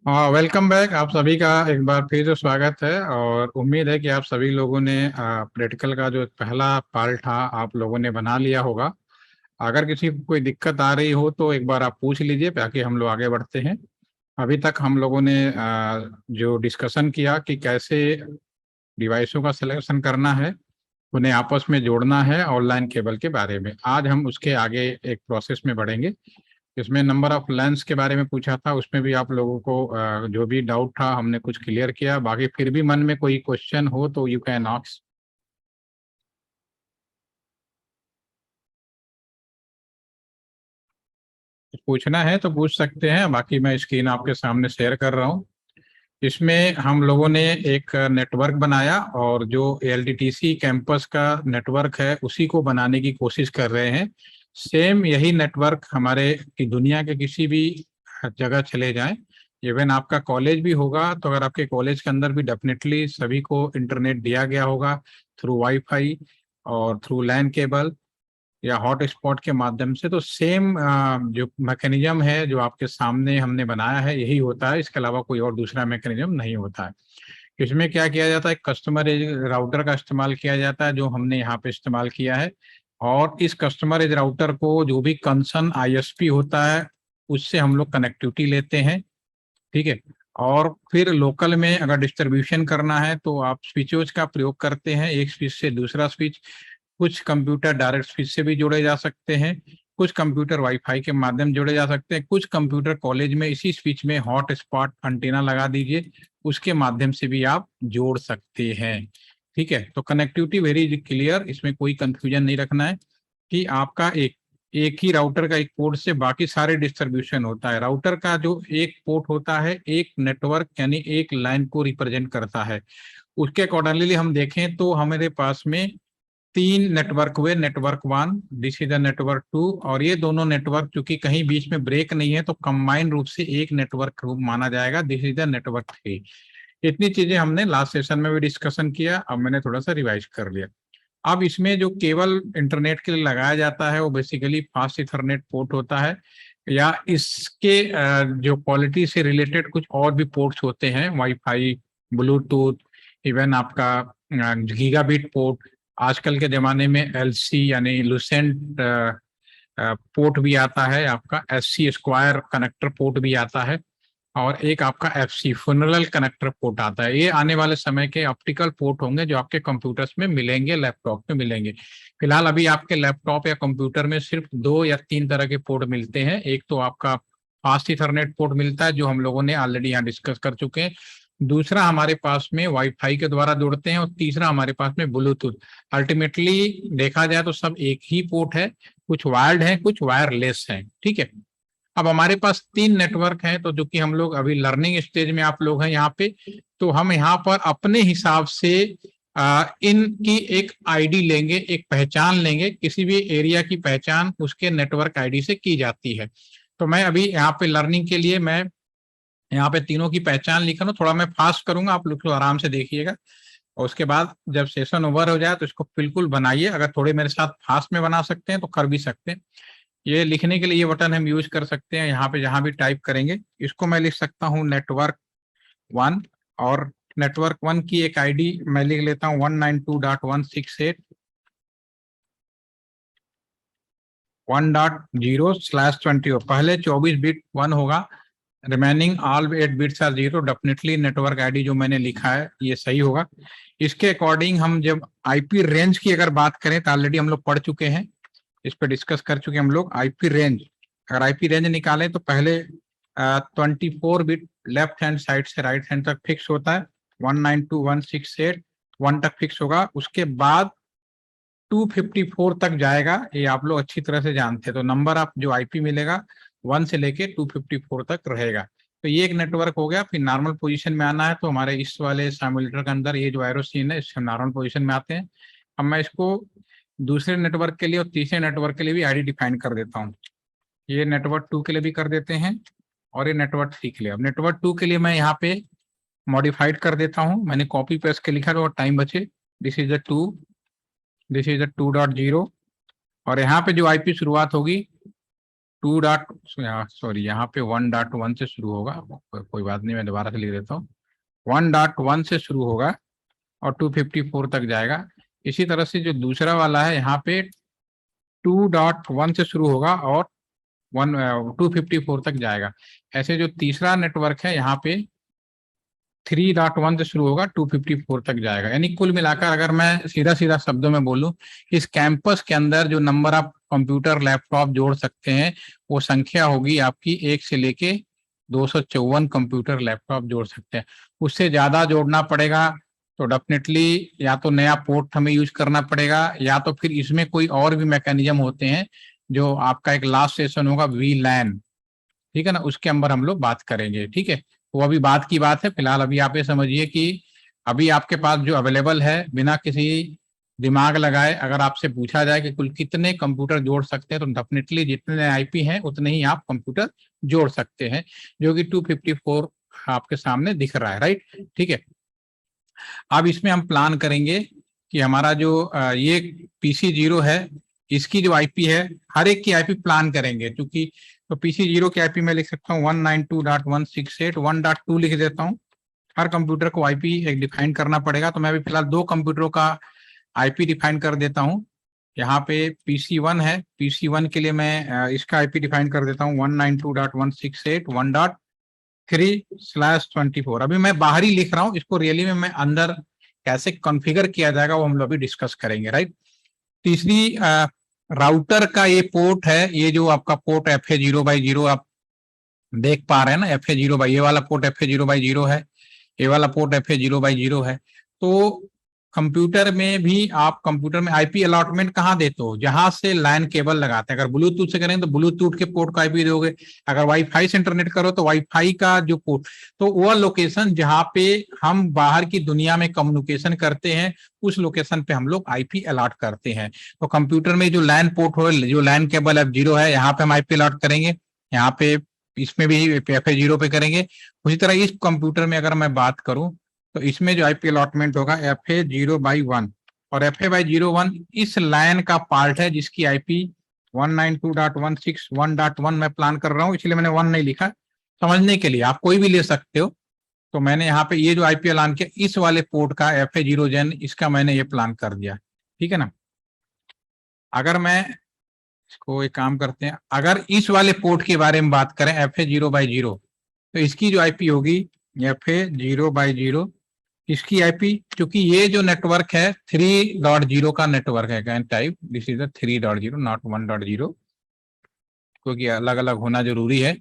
हाँ, welcome back. आप सभी का एक बार फिर से स्वागत है और उम्मीद है कि आप सभी लोगों ने प्रैक्टिकल का जो पहला पार्ट था आप लोगों ने बना लिया होगा। अगर किसी को कोई दिक्कत आ रही हो तो एक बार आप पूछ लीजिए ताकि हम लोग आगे बढ़ते हैं। अभी तक हम लोगों ने जो डिस्कशन किया कि कैसे डिवाइसों का सिलेक्शन करना है, उन्हें आपस में जोड़ना है ऑनलाइन केबल के बारे में, आज हम उसके आगे एक प्रोसेस में बढ़ेंगे। इसमें नंबर ऑफ लेंस के बारे में पूछा था, उसमें भी आप लोगों को जो भी डाउट था हमने कुछ क्लियर किया। बाकी फिर भी मन में कोई क्वेश्चन हो तो यू कैन आस्क। पूछना है तो पूछ सकते हैं। बाकी मैं स्क्रीन आपके सामने शेयर कर रहा हूँ। इसमें हम लोगों ने एक नेटवर्क बनाया और जो एलटीटीसी कैंपस का नेटवर्क है उसी को बनाने की कोशिश कर रहे हैं। सेम यही नेटवर्क हमारे की दुनिया के किसी भी जगह चले जाएं, इवन आपका कॉलेज भी होगा तो अगर आपके कॉलेज के अंदर भी डेफिनेटली सभी को इंटरनेट दिया गया होगा थ्रू वाईफाई और थ्रू लैन केबल या हॉटस्पॉट के माध्यम से। तो सेम जो मैकेनिज्म है जो आपके सामने हमने बनाया है यही होता है, इसके अलावा कोई और दूसरा मैकेनिज्म नहीं होता है। इसमें क्या किया जाता है, कस्टमर एज राउटर का इस्तेमाल किया जाता है जो हमने यहाँ पे इस्तेमाल किया है। और इस कस्टमर एज राउटर को जो भी कंसर्न आईएसपी होता है उससे हम लोग कनेक्टिविटी लेते हैं, ठीक है। और फिर लोकल में अगर डिस्ट्रीब्यूशन करना है तो आप स्विचोज का प्रयोग करते हैं, एक स्विच से दूसरा स्विच। कुछ कंप्यूटर डायरेक्ट स्विच से भी जोड़े जा सकते हैं, कुछ कंप्यूटर वाईफाई के माध्यम जोड़े जा सकते हैं, कुछ कंप्यूटर कॉलेज में इसी स्विच में हॉट स्पॉट एंटीना लगा दीजिए, उसके माध्यम से भी आप जोड़ सकते हैं। ठीक है, तो कनेक्टिविटी वेरी क्लियर, इसमें कोई कंफ्यूजन नहीं रखना है कि आपका एक एक ही राउटर का एक पोर्ट से बाकी सारे डिस्ट्रीब्यूशन होता है। राउटर का जो एक पोर्ट होता है एक नेटवर्क यानी एक लाइन को रिप्रेजेंट करता है। उसके अकॉर्डिंगली हम देखें तो हमारे पास में तीन नेटवर्क हुए, network one, this is the network two, और ये दोनों नेटवर्क चूंकि कहीं बीच में ब्रेक नहीं है तो कंबाइंड रूप से एक नेटवर्क माना जाएगा, this is the network three. इतनी चीजें हमने लास्ट सेशन में भी डिस्कशन किया, अब मैंने थोड़ा सा रिवाइज कर लिया। अब इसमें जो केबल इंटरनेट के लिए लगाया जाता है वो बेसिकली फास्ट इथरनेट पोर्ट होता है, या इसके जो क्वालिटी से रिलेटेड कुछ और भी पोर्ट्स होते हैं, वाईफाई, ब्लूटूथ, इवन आपका गीगाबिट पोर्ट। आजकल के ज़माने में एलसी यानी लुसेंट पोर्ट भी आता है, आपका एससी स्क्वायर कनेक्टर पोर्ट भी आता है, और एक आपका एफसी फुनरल कनेक्टर पोर्ट आता है। ये आने वाले समय के ऑप्टिकल पोर्ट होंगे जो आपके कंप्यूटर्स में मिलेंगे, लैपटॉप में मिलेंगे। फिलहाल अभी आपके लैपटॉप या कंप्यूटर में सिर्फ 2 या 3 तरह के पोर्ट मिलते हैं। एक तो आपका फास्ट इथरनेट पोर्ट मिलता है जो हम लोगों ने ऑलरेडी यहाँ डिस्कस कर चुके हैं, दूसरा हमारे पास में वाईफाई के द्वारा जोड़ते हैं, और तीसरा हमारे पास में ब्लूटूथ। अल्टीमेटली देखा जाए तो सब एक ही पोर्ट है, कुछ वायर्ड है कुछ वायरलेस है, ठीक है। अब हमारे पास 3 नेटवर्क हैं, तो जो कि हम लोग अभी लर्निंग स्टेज में आप लोग हैं यहाँ पे, तो हम यहाँ पर अपने हिसाब से इनकी एक आईडी लेंगे, एक पहचान लेंगे। किसी भी एरिया की पहचान उसके नेटवर्क आईडी से की जाती है। तो मैं अभी यहाँ पे लर्निंग के लिए मैं यहाँ पे तीनों की पहचान लिखा हूँ, थोड़ा मैं फास्ट करूंगा, आप लोग तो आराम से देखिएगा। और उसके बाद जब सेशन ओवर हो जाए तो इसको बिल्कुल बनाइए, अगर थोड़े मेरे साथ फास्ट में बना सकते हैं तो कर भी सकते हैं। ये लिखने के लिए ये बटन हम यूज कर सकते हैं, यहाँ पे जहां भी टाइप करेंगे इसको मैं लिख सकता हूँ नेटवर्क वन, और नेटवर्क वन की एक आईडी मैं लिख लेता हूँ 192.168.1.0/20। पहले 24 बिट 1 होगा, remaining all 8 bits are 0। Definitely network ID जो मैंने लिखा है ये सही होगा। इसके अकॉर्डिंग हम जब आईपी रेंज की अगर बात करें तो ऑलरेडी हम लोग पढ़ चुके हैं, इस पर डिस्कस कर चुके हैं हम लोग। आईपी रेंज, अगर आईपी रेंज निकालें तो पहले 24 बिट लेफ्ट हैंड साइड से राइट हैंड तक फिक्स होता है, 192.168.1 तक फिक्स होगा। उसके बाद 254 तक जाएगा, ये आप लोग अच्छी तरह से जानते हैं। तो नंबर आप जो आईपी मिलेगा 1 से लेके 254 तक रहेगा। तो ये एक नेटवर्क हो गया। फिर नॉर्मल पोजीशन में आना है तो हमारे इस वाले सिमुलेटर के अंदर ये जो एरो सीन है इससे नॉर्मल पोजीशन में आते हैं। अब मैं इसको दूसरे नेटवर्क के लिए और तीसरे नेटवर्क के लिए भी आईडी डिफाइन कर देता हूँ। ये नेटवर्क 2 के लिए भी कर देते हैं और ये नेटवर्क 3 के लिए। अब नेटवर्क 2 के लिए मैं यहाँ पे मॉडिफाइड कर देता हूँ, मैंने कॉपी पेस्ट के लिखा है और टाइम बचे। This is the 2, this is the 2.0, और यहाँ पे जो आईपी शुरुआत होगी यहाँ पे 1.1 से शुरू होगा, कोई बात नहीं, मैं दोबारा से लिख देता हूँ। 1.1 से शुरू होगा और 254 तक जाएगा। इसी तरह से जो दूसरा वाला है यहाँ पे 2.1 से शुरू होगा और 254 तक जाएगा। ऐसे जो तीसरा नेटवर्क है यहाँ पे 3.1 से शुरू होगा, 254 तक जाएगा। यानी कुल मिलाकर अगर मैं सीधा सीधा शब्दों में बोलूं, इस कैंपस के अंदर जो नंबर आप कंप्यूटर लैपटॉप जोड़ सकते हैं वो संख्या होगी आपकी 1 से लेके 254 कंप्यूटर लैपटॉप जोड़ सकते हैं। उससे ज्यादा जोड़ना पड़ेगा तो डेफिनेटली या तो नया पोर्ट हमें यूज करना पड़ेगा, या तो फिर इसमें कोई और भी मैकेनिज्म होते हैं जो आपका एक लास्ट सेशन होगा VLAN, ठीक है ना, उसके अंदर हम लोग बात करेंगे। ठीक है, वो अभी बात की बात है। फिलहाल अभी आप ये समझिए कि अभी आपके पास जो अवेलेबल है, बिना किसी दिमाग लगाए अगर आपसे पूछा जाए कि कुल कितने कंप्यूटर जोड़ सकते हैं, तो डेफिनेटली जितने आईपी हैं उतने ही आप कंप्यूटर जोड़ सकते हैं, जो कि 254 आपके सामने दिख रहा है, राइट। ठीक है, अब इसमें हम प्लान करेंगे कि हमारा जो ये PC0 है, इसकी जो आईपी है, हर एक की आईपी प्लान करेंगे। क्योंकि तो PC0 की आईपी मैं लिख सकता हूँ 192.168.1.2 लिख देता हूँ। हर कंप्यूटर को आईपी एक डिफाइन करना पड़ेगा, तो मैं अभी फिलहाल 2 कंप्यूटरों का आईपी डिफाइन कर देता हूँ। यहाँ पे PC1 है, PC1 के लिए मैं इसका आईपी डिफाइन कर देता हूँ 192.168.1.3/24। अभी मैं बाहरी लिख रहा हूँ, इसको रियली में मैं अंदर कैसे कॉन्फ़िगर किया जाएगा वो हम लोग अभी डिस्कस करेंगे, राइट। तीसरी राउटर का ये पोर्ट है, ये जो आपका पोर्ट FA0/0 आप देख पा रहे हैं ना, FA0 ये वाला पोर्ट FA0/0 है, ये वाला पोर्ट FA0/0 है। तो कंप्यूटर में भी आप कंप्यूटर में आईपी अलॉटमेंट कहाँ देते हो, जहां से लैन केबल लगाते हैं। अगर ब्लूटूथ से करेंगे तो ब्लूटूथ के पोर्ट का आईपी दोगे, अगर वाईफाई से इंटरनेट करो तो वाईफाई का जो पोर्ट, तो वह लोकेशन जहां पे हम बाहर की दुनिया में कम्युनिकेशन करते हैं उस लोकेशन पे हम लोग आईपी अलॉट करते हैं। तो कंप्यूटर में जो लैन पोर्ट हो, जो लैन केबल F0 है, यहाँ पे हम आईपी अलॉट करेंगे, यहाँ पे इसमें भी FA0 पे करेंगे। उसी तरह इस कंप्यूटर में अगर मैं बात करूं तो इसमें जो आईपी अलॉटमेंट होगा FA0/1, और FA/01 इस लाइन का पार्ट है जिसकी आईपी 192.168.1.1 मैं प्लान कर रहा हूं, इसलिए मैंने 1 नहीं लिखा, समझने के लिए। आप कोई भी ले सकते हो। तो मैंने यहाँ पे ये जो आईपी ऐलान किया इस वाले पोर्ट का FA0 इसका मैंने ये प्लान कर दिया, ठीक है ना। अगर मैं इसको एक काम करते हैं, अगर इस वाले पोर्ट के बारे में बात करें FA0/0, तो इसकी जो आईपी होगी FA0/0, इसकी आईपी, क्योंकि ये जो नेटवर्क है 3.0 का नेटवर्क है, can type this is 3.0 not 1.0, क्योंकि अलग अलग होना जरूरी है।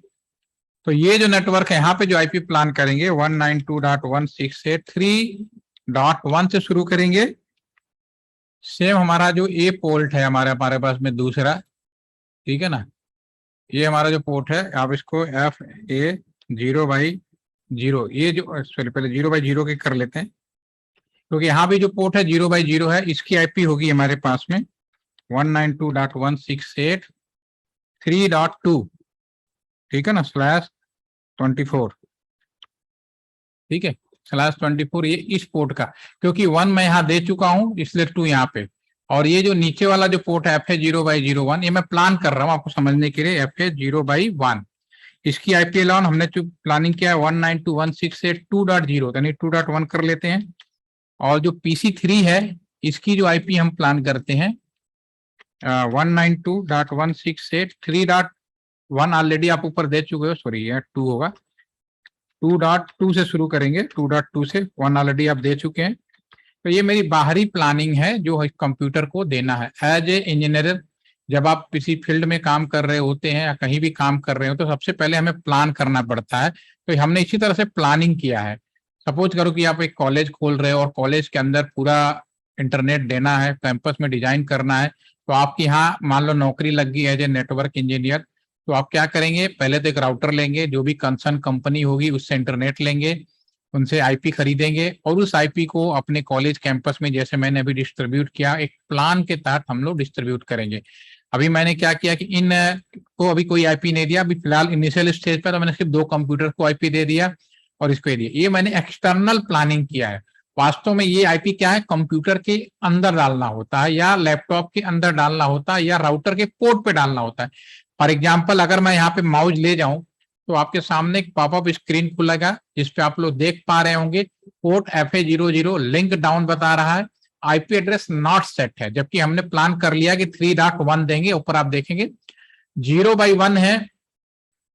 तो ये जो नेटवर्क है यहाँ पे जो आईपी प्लान करेंगे 192.168.3.1 से शुरू करेंगे। सेम हमारा जो ए पोर्ट है हमारे पास में दूसरा, ठीक है ना, ये हमारा जो पोर्ट है, आप इसको FA0/0, ये जो सॉरी पहले 0/0 के कर लेते हैं, क्योंकि यहाँ भी जो पोर्ट है 0/0 है, इसकी आईपी होगी हमारे पास में 192.168.3.2, ठीक है ना, /24, ठीक है, /24 ये इस पोर्ट का, क्योंकि 1 मैं यहाँ दे चुका हूँ इसलिए 2 यहाँ पे। और ये जो नीचे वाला जो पोर्ट है FA0/01, ये मैं प्लान कर रहा हूँ आपको समझने के लिए, FA0/1, इसकी आईपी अलॉन हमने जो प्लानिंग किया है 192.168.2.0, यानी 2.1 कर लेते हैं। और जो PC3 है इसकी जो आईपी हम प्लान करते हैं 192.168.3.1 ऑलरेडी आप ऊपर दे चुके हो, सॉरी ये 2 होगा, 2.2 से शुरू करेंगे, 2.2 से 1 ऑलरेडी आप दे चुके हैं। तो ये मेरी बाहरी प्लानिंग है जो कंप्यूटर को देना है। एज ए इंजीनियर जब आप किसी फील्ड में काम कर रहे होते हैं या कहीं भी काम कर रहे हो तो सबसे पहले हमें प्लान करना पड़ता है। तो हमने इसी तरह से प्लानिंग किया है। सपोज करो कि आप एक कॉलेज खोल रहे हो और कॉलेज के अंदर पूरा इंटरनेट देना है, कैंपस में डिजाइन करना है, तो आपकी यहाँ मान लो नौकरी लग गई एज ए नेटवर्क इंजीनियर, तो आप क्या करेंगे, पहले तो एक राउटर लेंगे, जो भी कंसर्न कंपनी होगी उससे इंटरनेट लेंगे, उनसे आईपी खरीदेंगे और उस आईपी को अपने कॉलेज कैंपस में जैसे मैंने अभी डिस्ट्रीब्यूट किया, एक प्लान के तहत हम लोग डिस्ट्रीब्यूट करेंगे। अभी मैंने क्या किया कि इन को अभी कोई आईपी नहीं दिया, अभी फिलहाल इनिशियल स्टेज पर तो मैंने सिर्फ 2 कंप्यूटर को आईपी दे दिया और इसको दे दिया। ये मैंने एक्सटर्नल प्लानिंग किया है। वास्तव में ये आईपी क्या है, कंप्यूटर के अंदर डालना होता है या लैपटॉप के अंदर डालना होता है या राउटर के पोर्ट पे डालना होता है। फॉर एग्जाम्पल अगर मैं यहाँ पे माउस ले जाऊं तो आपके सामने एक पॉपअप स्क्रीन खुलेगा जिसपे आप लोग देख पा रहे होंगे पोर्ट FA00 लिंक डाउन बता रहा है, आईपी एड्रेस नॉट सेट है, जबकि हमने प्लान कर लिया कि 3.1 देंगे। ऊपर आप देखेंगे 0/1 है,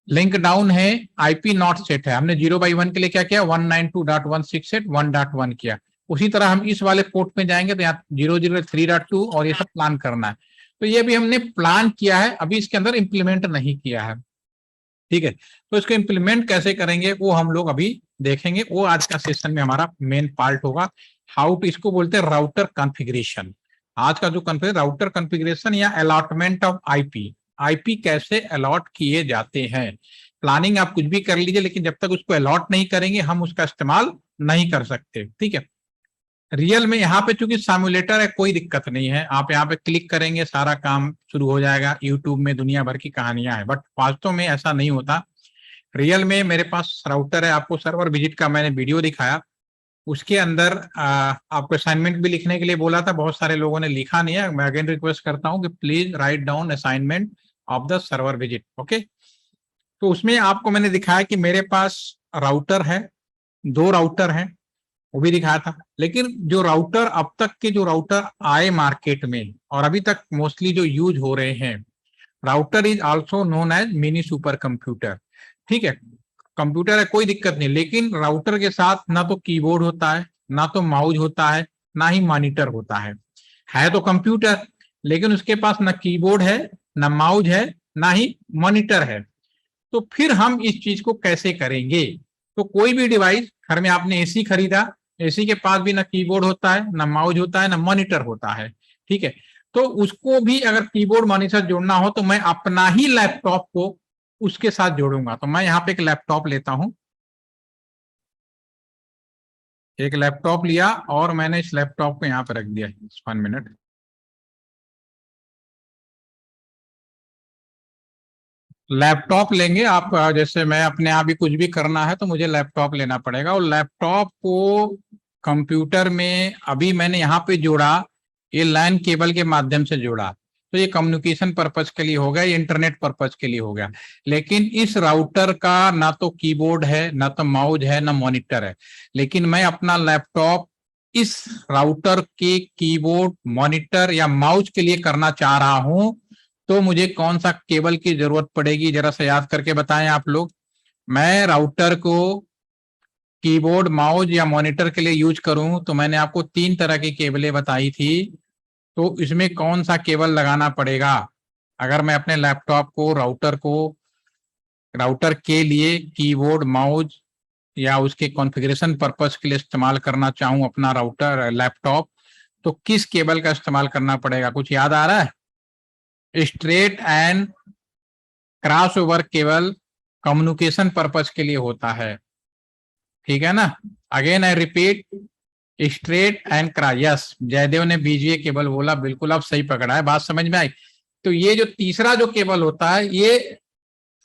लिंक डाउन है, आईपी नॉट सेट है। हमने 0/1 के लिए क्या किया, 192.168.1.1 किया। उसी तरह हम इस वाले पोर्ट में जाएंगे तो यहाँ 00 3.2 और ये सब प्लान करना है। तो ये भी हमने प्लान किया है, अभी इसके अंदर इंप्लीमेंट नहीं किया है, ठीक है। तो इसको इंप्लीमेंट कैसे करेंगे वो हम लोग अभी देखेंगे, वो आज का सेशन में हमारा मेन पार्ट होगा। हाउ टू, इसको बोलते हैं राउटर कॉन्फ़िगरेशन। आज का जो राउटर कॉन्फ़िगरेशन या अलॉटमेंट ऑफ आईपी, आईपी कैसे अलॉट किए जाते हैं। प्लानिंग आप कुछ भी कर लीजिए, लेकिन जब तक उसको अलॉट नहीं करेंगे हम उसका इस्तेमाल नहीं कर सकते, ठीक है। रियल में यहाँ पे चूंकि सिमुलेटर है, कोई दिक्कत नहीं है, आप यहाँ पे क्लिक करेंगे सारा काम शुरू हो जाएगा। यूट्यूब में दुनिया भर की कहानियां हैं, बट वास्तव में ऐसा नहीं होता। रियल में मेरे पास राउटर है, आपको सर्वर विजिट का मैंने वीडियो दिखाया, उसके अंदर आपको असाइनमेंट भी लिखने के लिए बोला था, बहुत सारे लोगों ने लिखा नहीं है। मैं अगेन रिक्वेस्ट करता हूँ कि please write down assignment of the server visit, okay. तो उसमें आपको मैंने दिखाया कि मेरे पास राउटर है, 2 राउटर हैं, वो भी दिखाया था। लेकिन जो राउटर अब तक के जो राउटर आए मार्केट में और अभी तक मोस्टली जो यूज हो रहे हैं, router is also known as mini super computer, ठीक है। कंप्यूटर है, कोई दिक्कत नहीं, लेकिन राउटर के साथ ना तो कीबोर्ड होता है, ना तो माउस होता है, ना ही मॉनिटर होता है तो कंप्यूटर, लेकिन उसके पास ना कीबोर्ड है, ना माउस है, ना ही मॉनिटर है। तो फिर हम इस चीज को कैसे करेंगे। तो कोई भी डिवाइस, घर में आपने एसी खरीदा, एसी के पास भी ना कीबोर्ड होता है, ना माउस होता है, ना मॉनिटर होता है, ठीक है। तो उसको भी अगर कीबोर्ड मॉनिटर जोड़ना हो तो मैं अपना ही लैपटॉप को उसके साथ जोड़ूंगा। तो मैं यहाँ पे एक लैपटॉप लेता हूं, एक लैपटॉप लिया और मैंने इस लैपटॉप को यहाँ पे रख दिया। 1 मिनट, लैपटॉप लेंगे आप, जैसे मैं अपने आप ही कुछ भी करना है तो मुझे लैपटॉप लेना पड़ेगा, और लैपटॉप को कंप्यूटर में अभी मैंने यहाँ पे जोड़ा, ये लैन केबल के माध्यम से जोड़ा, तो ये कम्युनिकेशन पर्पज के लिए हो गया, ये इंटरनेट पर्पज के लिए हो गया। लेकिन इस राउटर का ना तो कीबोर्ड है, ना तो माउस है, ना मॉनिटर है, लेकिन मैं अपना लैपटॉप इस राउटर के कीबोर्ड, मॉनिटर या माउस के लिए करना चाह रहा हूं। तो मुझे कौन सा केबल की जरूरत पड़ेगी, जरा सा याद करके बताएं आप लोग। मैं राउटर को कीबोर्ड, माउस या मॉनिटर के लिए यूज करूं तो मैंने आपको 3 तरह की केबलें बताई थी। तो इसमें कौन सा केबल लगाना पड़ेगा अगर मैं अपने लैपटॉप को राउटर के लिए कीबोर्ड, माउस या उसके कॉन्फ़िगरेशन पर्पस के लिए इस्तेमाल करना चाहूं अपना राउटर लैपटॉप, तो किस केबल का इस्तेमाल करना पड़ेगा, कुछ याद आ रहा है। Straight and cross over cable communication purpose के लिए होता है, ठीक है ना। Again I repeat, straight and cross, yes, Jaidev ने बीजीए केबल बोला, बिल्कुल आप सही पकड़ा है, बात समझ में आई। तो ये जो तीसरा जो केबल होता है, ये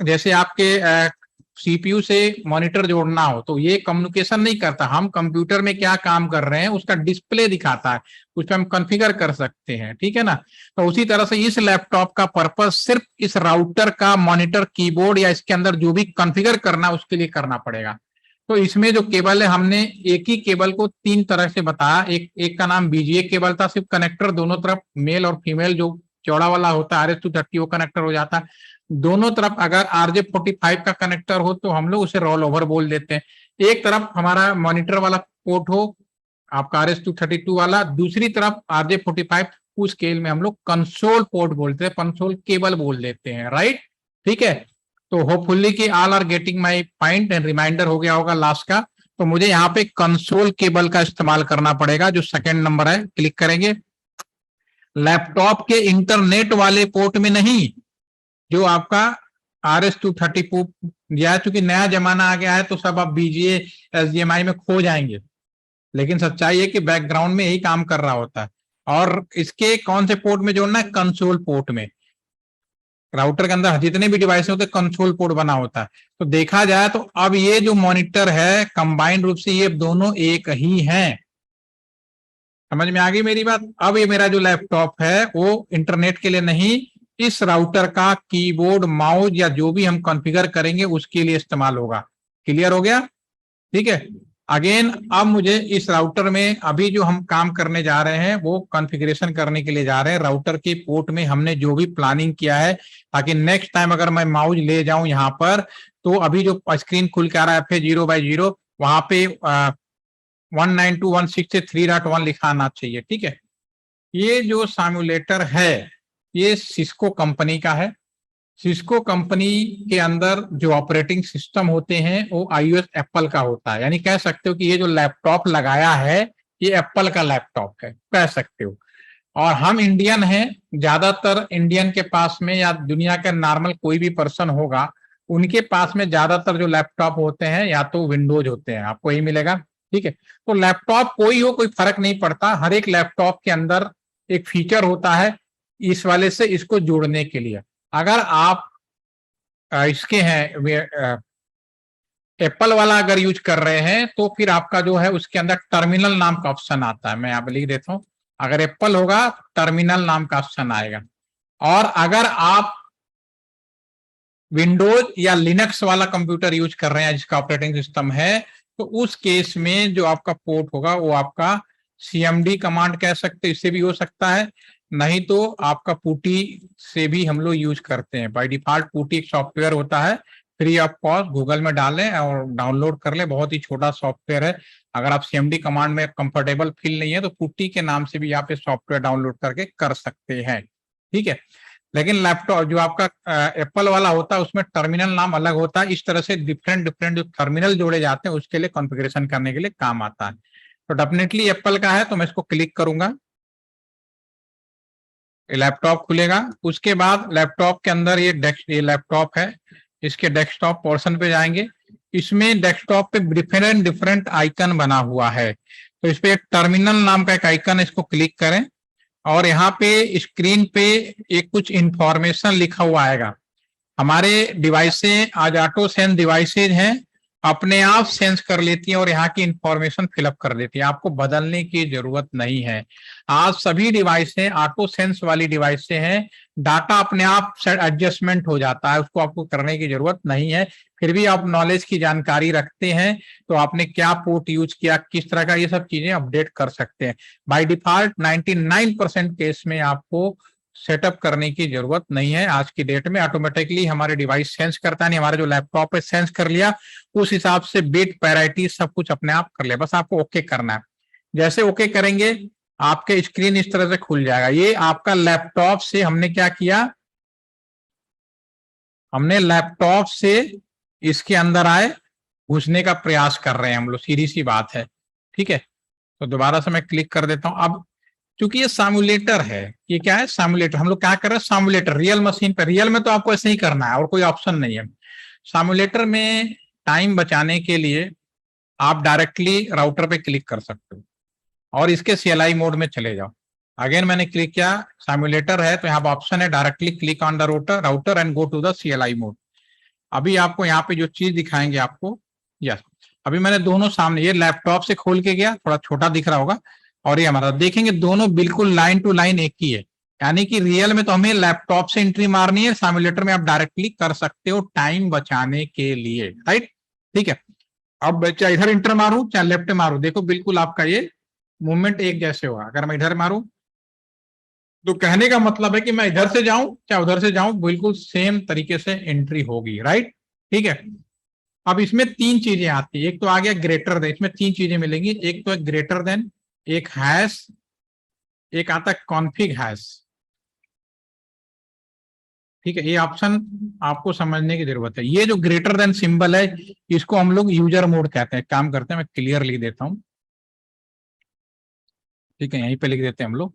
जैसे आपके सीपीयू से मॉनिटर जोड़ना हो तो ये कम्युनिकेशन नहीं करता, हम कंप्यूटर में क्या काम कर रहे हैं उसका डिस्प्ले दिखाता है, उस पर हम कॉन्फ़िगर कर सकते हैं, ठीक है ना। तो उसी तरह से इस लैपटॉप का पर्पस सिर्फ इस राउटर का मॉनिटर, कीबोर्ड या इसके अंदर जो भी कॉन्फ़िगर करना है उसके लिए करना पड़ेगा। तो इसमें जो केबल है, हमने एक ही केबल को 3 तरह से बताया। एक का नाम बीजीए केबल था, सिर्फ कनेक्टर दोनों तरफ मेल और फीमेल जो चौड़ा वाला होता है RS-230 वो कनेक्टर हो जाता है। दोनों तरफ अगर RJ45 का कनेक्टर हो तो हम लोग उसे रोल ओवर बोल देते हैं। एक तरफ हमारा मॉनिटर वाला पोर्ट हो आपका RS-232 वाला, दूसरी तरफ RJ45, उस स्केल में हम लोग कंसोल पोर्ट बोलते हैं, कंसोल केबल बोल देते हैं, राइट, ठीक है। तो होपफुली कि all are getting my point and reminder हो गया होगा लास्ट का। तो मुझे यहाँ पे कंसोल केबल का इस्तेमाल करना पड़ेगा, जो सेकंड नंबर है, क्लिक करेंगे। लैपटॉप के इंटरनेट वाले पोर्ट में नहीं, जो आपका RS-232, या चूंकि नया जमाना आ गया है तो सब आप बीजीए SDMI में खो जाएंगे, लेकिन सच्चाई है कि बैकग्राउंड में यही काम कर रहा होता है। और इसके कौन से पोर्ट में जोड़ना है, कंसोल पोर्ट में। राउटर के अंदर जितने भी डिवाइस होते हैं कंसोल पोर्ट बना होता है। तो देखा जाए तो अब ये जो मॉनिटर है कंबाइंड रूप से ये दोनों एक ही हैं, समझ में आ गई मेरी बात। अब ये मेरा जो लैपटॉप है वो इंटरनेट के लिए नहीं, इस राउटर का कीबोर्ड, माउस या जो भी हम कॉन्फ़िगर करेंगे उसके लिए इस्तेमाल होगा। क्लियर हो गया? ठीक है। अगेन अब मुझे इस राउटर में अभी जो हम काम करने जा रहे हैं वो कॉन्फ़िगरेशन करने के लिए जा रहे हैं। राउटर के पोर्ट में हमने जो भी प्लानिंग किया है, ताकि नेक्स्ट टाइम अगर मैं माउस ले जाऊं यहाँ पर, तो अभी जो स्क्रीन खुल के आ रहा है FA0/0, वहां पे 192.168.3.1 लिखा आना चाहिए। ठीक है। ये जो सिम्युलेटर है ये सिस्को कंपनी का है। सिस्को कंपनी के अंदर जो ऑपरेटिंग सिस्टम होते हैं वो iOS एप्पल का होता है। यानी कह सकते हो कि ये जो लैपटॉप लगाया है ये एप्पल का लैपटॉप है, कह सकते हो। और हम इंडियन हैं, ज्यादातर इंडियन के पास में या दुनिया का नॉर्मल कोई भी पर्सन होगा उनके पास में ज्यादातर जो लैपटॉप होते हैं या तो विंडोज होते हैं, आपको यही मिलेगा। ठीक है। तो लैपटॉप कोई हो कोई फर्क नहीं पड़ता, हर एक लैपटॉप के अंदर एक फीचर होता है इस वाले से इसको जोड़ने के लिए। अगर आप इसके हैं एप्पल वाला अगर यूज कर रहे हैं तो फिर आपका जो है उसके अंदर टर्मिनल नाम का ऑप्शन आता है। मैं यहाँ पे लिख देता हूं, अगर एप्पल होगा टर्मिनल नाम का ऑप्शन आएगा। और अगर आप विंडोज या लिनक्स वाला कंप्यूटर यूज कर रहे हैं जिसका ऑपरेटिंग सिस्टम है, तो उस केस में जो आपका पोर्ट होगा वो आपका CMD कमांड कह सकते, इससे भी हो सकता है, नहीं तो आपका पुटी से भी हम लोग यूज करते हैं। बाय डिफॉल्ट पुटी एक सॉफ्टवेयर होता है, फ्री ऑफ कॉस्ट, गूगल में डालें और डाउनलोड कर लें, बहुत ही छोटा सॉफ्टवेयर है। अगर आप CMD कमांड में कंफर्टेबल फील नहीं है तो पुटी के नाम से भी आप ये सॉफ्टवेयर डाउनलोड करके कर सकते हैं। ठीक है। लेकिन लैपटॉप जो आपका एप्पल वाला होता है उसमें टर्मिनल नाम अलग होता है। इस तरह से डिफरेंट डिफरेंट जो टर्मिनल जोड़े जाते हैं उसके लिए कॉन्फ़िगरेशन करने के लिए काम आता है। तो डेफिनेटली एप्पल का है, तो मैं इसको क्लिक करूंगा, लैपटॉप खुलेगा। उसके बाद लैपटॉप के अंदर ये लैपटॉप है, इसके डेस्कटॉप पोर्शन पे जाएंगे। इसमें डेस्कटॉप पे डिफरेंट डिफरेंट आइकन बना हुआ है, तो इस पे टर्मिनल नाम का एक आइकन है, इसको क्लिक करें और यहाँ पे स्क्रीन पे एक कुछ इंफॉर्मेशन लिखा हुआ आएगा। हमारे डिवाइसें आज ऑटो सेंस डिवाइसेज हैं, अपने आप सेंस कर लेती हैं और यहाँ की इंफॉर्मेशन फिलअप कर देती है, आपको बदलने की जरूरत नहीं है। आज सभी डिवाइसें ऑटो सेंस वाली डिवाइसें हैं, डाटा अपने आप एडजस्टमेंट हो जाता है, उसको आपको करने की जरूरत नहीं है। फिर भी आप नॉलेज की जानकारी रखते हैं तो आपने क्या पोर्ट यूज किया, किस तरह का, ये सब चीजें अपडेट कर सकते हैं। बाय डिफॉल्ट 99% केस में आपको सेटअप करने की जरूरत नहीं है। आज की डेट में ऑटोमेटिकली हमारे डिवाइस सेंस करता है, नहीं हमारे जो लैपटॉप है सेंस कर लिया, उस हिसाब से बिट पैरिटी सब कुछ अपने आप कर लिया, बस आपको ओके करना है। जैसे ओके करेंगे आपके स्क्रीन इस तरह से खुल जाएगा। ये आपका लैपटॉप से हमने क्या किया, हमने लैपटॉप से इसके अंदर आए, घुसने का प्रयास कर रहे हैं हम लोग, सीधी सी बात है। ठीक है। तो दोबारा से मैं क्लिक कर देता हूं। अब क्योंकि ये सिम्युलेटर है, ये क्या है, सिम्युलेटर, हम लोग क्या कर रहे हैं, सिम्युलेटर रियल मशीन पे, रियल में तो आपको ऐसे ही करना है और कोई ऑप्शन नहीं है। सिम्युलेटर में टाइम बचाने के लिए आप डायरेक्टली राउटर पे क्लिक कर सकते हो और इसके CLI मोड में चले जाओ। अगेन मैंने क्लिक किया, सिम्युलेटर है तो यहाँ पर ऑप्शन है directly click on the router and go to the CLI mode. अभी आपको यहाँ पे जो चीज दिखाएंगे आपको, यस, अभी मैंने दोनों सामने, ये लैपटॉप से खोल के गया, थोड़ा छोटा दिख रहा होगा, और ये हमारा देखेंगे दोनों बिल्कुल लाइन टू लाइन एक ही है। यानी कि रियल में तो हमें लैपटॉप से एंट्री मारनी है, सिम्युलेटर में आप डायरेक्टली कर सकते हो टाइम बचाने के लिए, राइट। ठीक है। अब चाहे इधर इंटर मारूं चाहे लेफ्ट मारूं, देखो बिल्कुल आपका ये मूवमेंट एक जैसे होगा। अगर मैं इधर मारूं तो कहने का मतलब है कि मैं इधर से जाऊं चाहे उधर से जाऊं बिल्कुल सेम तरीके से एंट्री होगी, राइट। ठीक है। अब इसमें तीन चीजें आती है, एक तो आ गया ग्रेटर देन, इसमें तीन चीजें मिलेंगी, एक तो है ग्रेटर देन, एक हैश, एक आता है कॉन्फिग हैश। ठीक है। ये ऑप्शन आपको समझने की जरूरत है। ये जो ग्रेटर देन सिंबल है इसको हम लोग यूजर मोड कहते हैं। काम करते हैं, मैं क्लियर लिख देता हूं। ठीक है, यहीं पे लिख देते हैं हम लोग।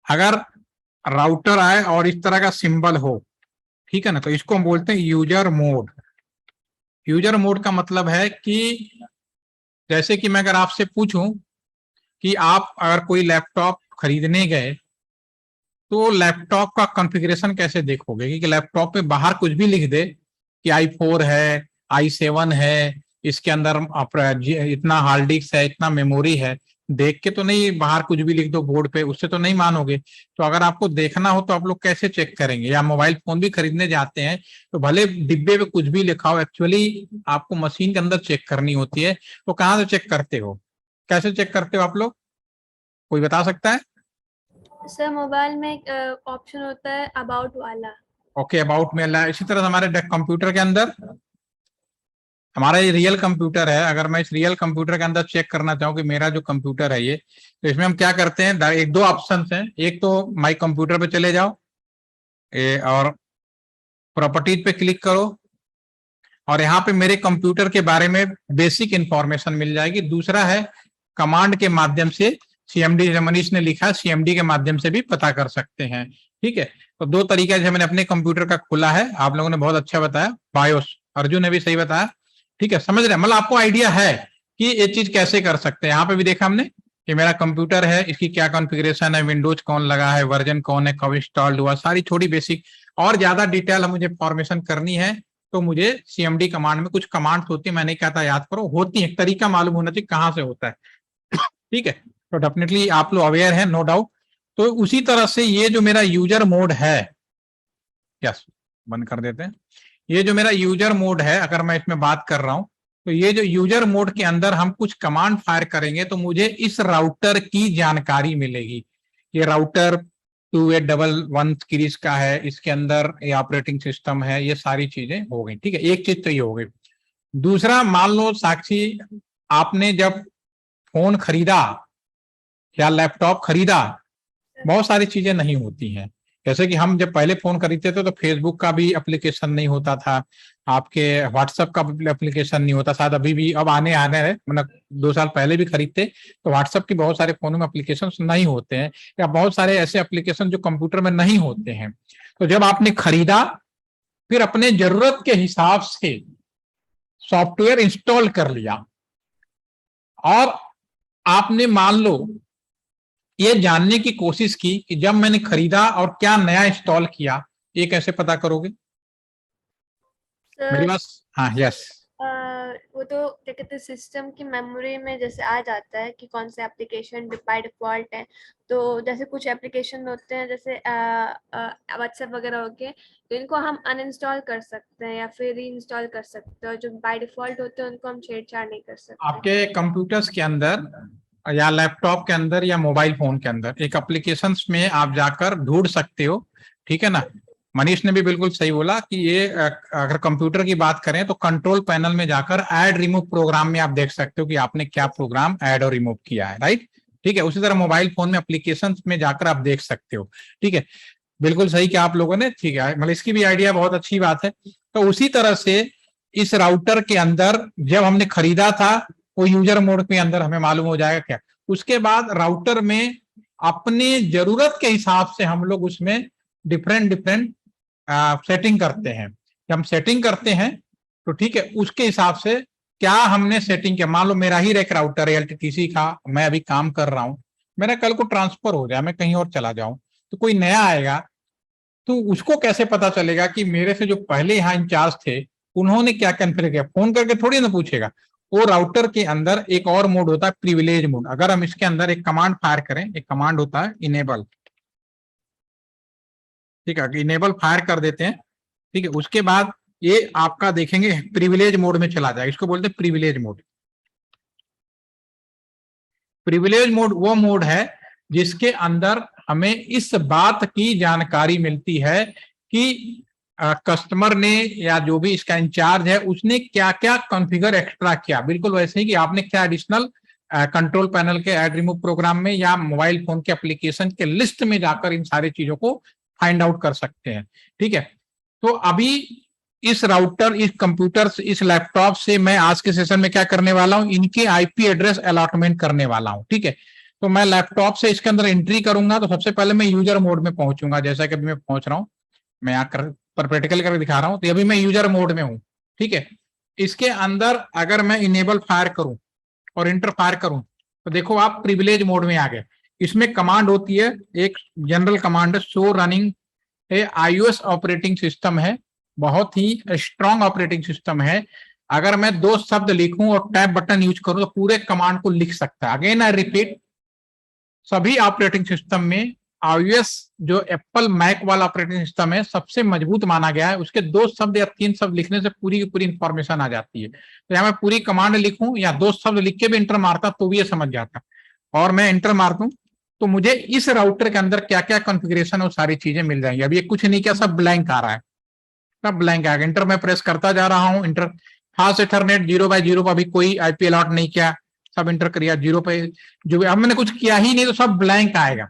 अगर राउटर आए और इस तरह का सिंबल हो, ठीक है ना, तो इसको हम बोलते हैं यूजर मोड। यूजर मोड का मतलब है कि जैसे कि मैं अगर आपसे पूछूं कि आप अगर कोई लैपटॉप खरीदने गए तो लैपटॉप का कॉन्फ़िगरेशन कैसे देखोगे, क्योंकि लैपटॉप पे बाहर कुछ भी लिख दे कि i4 है, i7 है, इसके अंदर इतना हार्ड डिस्क है, इतना मेमोरी है, देख के तो नहीं बाहर कुछ भी लिख दो बोर्ड पे, उससे तो नहीं मानोगे। तो अगर आपको देखना हो तो आप लोग कैसे चेक करेंगे? या मोबाइल फोन भी खरीदने जाते हैं तो भले डिब्बे पे कुछ भी लिखा हो, एक्चुअली आपको मशीन के अंदर चेक करनी होती है। तो कहाँ से चेक करते हो, कैसे चेक करते हो आप लोग, कोई बता सकता है? सर मोबाइल में एक ऑप्शन होता है अबाउट वाला। ओके, अबाउट में इसी तरह हमारे कंप्यूटर के अंदर, हमारा ये रियल कंप्यूटर है, अगर मैं इस रियल कंप्यूटर के अंदर चेक करना चाहूँ कि मेरा जो कंप्यूटर है ये, तो इसमें हम क्या करते हैं, एक दो ऑप्शन हैं। एक तो माई कंप्यूटर पे चले जाओ और प्रॉपर्टीज पे क्लिक करो, और यहाँ पे मेरे कंप्यूटर के बारे में बेसिक इंफॉर्मेशन मिल जाएगी। दूसरा है कमांड के माध्यम से, सीएमडी मनीष ने लिखा, सीएमडी के माध्यम से भी पता कर सकते हैं। ठीक है, तो दो तरीका से मैंने अपने कंप्यूटर का खोला है। आप लोगों ने बहुत अच्छा बताया, बायोस अर्जुन ने भी सही बताया। ठीक है, समझ रहे हैं, मतलब आपको आइडिया है कि ये चीज कैसे कर सकते हैं। यहाँ पे भी देखा हमने कि मेरा कंप्यूटर है, इसकी क्या कॉन्फ़िगरेशन है, विंडोज कौन लगा है, वर्जन कौन है, कब इंस्टॉल्ड हुआ, सारी छोटी बेसिक। और ज्यादा डिटेल मुझे फॉर्मेशन करनी है तो मुझे सीएमडी कमांड में कुछ कमांड्स होती है, मैंने कहा था याद करो, होती है, तरीका मालूम होना चाहिए कहाँ से होता है। ठीक है, तो डेफिनेटली आप लोग अवेयर हैं, नो डाउट। तो उसी तरह से ये जो मेरा यूजर मोड है, यस बंद कर देते हैं। ये जो मेरा यूजर मोड है, अगर मैं इसमें बात कर रहा हूं, तो ये जो यूजर मोड के अंदर हम कुछ कमांड फायर करेंगे तो मुझे इस राउटर की जानकारी मिलेगी। ये राउटर 2811 सीरीज का है, इसके अंदर ये ऑपरेटिंग सिस्टम है, ये सारी चीजें हो गई। ठीक है, एक चीज तो ये हो गई। दूसरा, मान लो साक्षी, आपने जब फोन खरीदा या लैपटॉप खरीदा, बहुत सारी चीजें नहीं होती हैं। जैसे कि हम जब पहले फोन खरीदते थे तो फेसबुक का भी एप्लीकेशन नहीं होता था, आपके व्हाट्सएप का एप्लीकेशन नहीं होता, शायद अभी भी अब आने है, मतलब 2 साल पहले भी खरीदते तो व्हाट्सएप की बहुत सारे फोनों में एप्लीकेशन नहीं होते हैं, या बहुत सारे ऐसे एप्लीकेशन जो कंप्यूटर में नहीं होते हैं। तो जब आपने खरीदा, फिर अपने जरूरत के हिसाब से सॉफ्टवेयर इंस्टॉल कर लिया, और आपने मान लो ये जानने की कोशिश की कि जब मैंने खरीदा और क्या नया इंस्टॉल किया, ये कैसे पता करोगे? मेरी सर बात, हाँ यस। वो तो क्या कहते हैं, सिस्टम की मेमोरी में जैसे आ जाता है कि कौन से एप्लीकेशन बाय डिफॉल्ट है। तो जैसे कुछ एप्लीकेशन होते हैं, जैसे व्हाट्सएप वगैरह हो गए, तो इनको हम अनइंस्टॉल कर सकते हैं या फिर री इंस्टॉल कर सकते हैं, और जो बाय डिफॉल्ट होते हैं उनको हम छेड़छाड़ नहीं कर सकते। आपके कंप्यूटर्स के अंदर या लैपटॉप के अंदर या मोबाइल फोन के अंदर एक एप्लीकेशंस में आप जाकर ढूंढ सकते हो। ठीक है ना, मनीष ने भी बिल्कुल सही बोला कि ये अगर कंप्यूटर की बात करें तो कंट्रोल पैनल में जाकर ऐड रिमूव प्रोग्राम में आप देख सकते हो कि आपने क्या प्रोग्राम ऐड और रिमूव किया है, राइट। ठीक है, उसी तरह मोबाइल फोन में एप्लीकेशन में जाकर आप देख सकते हो। ठीक है, बिल्कुल सही किया आप लोगों ने। ठीक है, मतलब इसकी भी आइडिया बहुत अच्छी बात है। तो उसी तरह से इस राउटर के अंदर जब हमने खरीदा था, वो यूजर मोड के अंदर हमें मालूम हो जाएगा क्या। उसके बाद राउटर में अपने जरूरत के हिसाब से हम लोग उसमें डिफरेंट डिफरेंट सेटिंग करते हैं। जब हम सेटिंग करते हैं तो ठीक है, उसके हिसाब से क्या हमने सेटिंग किया, मान लो मेरा ही एक राउटर है एलटीटीसी का, मैं अभी काम कर रहा हूं, मेरा कल को ट्रांसफर हो जाए, मैं कहीं और चला जाऊं, तो कोई नया आएगा, तो उसको कैसे पता चलेगा कि मेरे से जो पहले यहाँ इंचार्ज थे उन्होंने क्या कॉन्फ़िगर किया? फोन करके थोड़ी ना पूछेगा। वो राउटर के अंदर एक और मोड होता है, प्रिविलेज मोड। अगर हम इसके अंदर एक कमांड फायर करें, एक कमांड होता है इनेबल, ठीक है, इनेबल फायर कर देते हैं। ठीक है, उसके बाद ये आपका देखेंगे प्रिविलेज मोड में चला जाएगा, इसको बोलते हैं प्रिविलेज मोड। प्रिविलेज मोड वो मोड है जिसके अंदर हमें इस बात की जानकारी मिलती है कि कस्टमर ने या जो भी इसका इंचार्ज है उसने क्या क्या कॉन्फ़िगर एक्स्ट्रा किया, बिल्कुल वैसे ही कि आपने क्या एडिशनल कंट्रोल पैनल के ऐड रिमूव प्रोग्राम में या मोबाइल फोन के एप्लीकेशन के लिस्ट में जाकर इन सारी चीजों को फाइंड आउट कर सकते हैं। ठीक है, तो अभी इस राउटर, इस कंप्यूटर से, इस लैपटॉप से मैं आज के सेशन में क्या करने वाला हूं, इनके आईपी एड्रेस अलॉटमेंट करने वाला हूं। ठीक है, तो मैं लैपटॉप से इसके अंदर एंट्री करूंगा तो सबसे पहले मैं यूजर मोड में पहुंचूंगा, जैसा कि अभी मैं पहुंच रहा हूं, मैं यहाँ पर प्रैक्टिकल करके दिखा रहा हूं, तो अभी मैं यूजर मोड में हूं। ठीक है, इसके अंदर अगर मैं इनेबल फायर करूं और इंटर फायर करूं तो देखो आप प्रिविलेज मोड में आ गए। इसमें कमांड होती है, एक जनरल कमांड है, show running iOS operating system है, बहुत ही स्ट्रॉन्ग ऑपरेटिंग सिस्टम है। अगर मैं 2 शब्द लिखूं और टैब बटन यूज करूं तो पूरे कमांड को लिख सकता है। अगेन आई रिपीट, सभी ऑपरेटिंग सिस्टम में iOS जो एप्पल मैक वाला ऑपरेटिंग सिस्टम है सबसे मजबूत माना गया है। उसके 2 शब्द या 3 शब्द लिखने से पूरी की पूरी इंफॉर्मेशन आ जाती है। तो यहाँ मैं पूरी कमांड लिखूं या 2 शब्द लिख के भी इंटर मारता तो भी ये समझ जाता, और मैं इंटर मार दूं तो मुझे इस राउटर के अंदर क्या क्या कॉन्फ़िगरेशन, वो सारी चीजें मिल जाएंगी। अभी ये कुछ नहीं किया, सब ब्लैंक आ रहा है, सब ब्लैंक आएगा। इंटर मैं प्रेस करता जा रहा हूँ, इंटर फास्ट इथरनेट 0x0 पर अभी कोई आईपी अलॉट नहीं किया, सब इंटर किया 0 पे। जो अब मैंने कुछ किया ही नहीं तो सब ब्लैंक आएगा,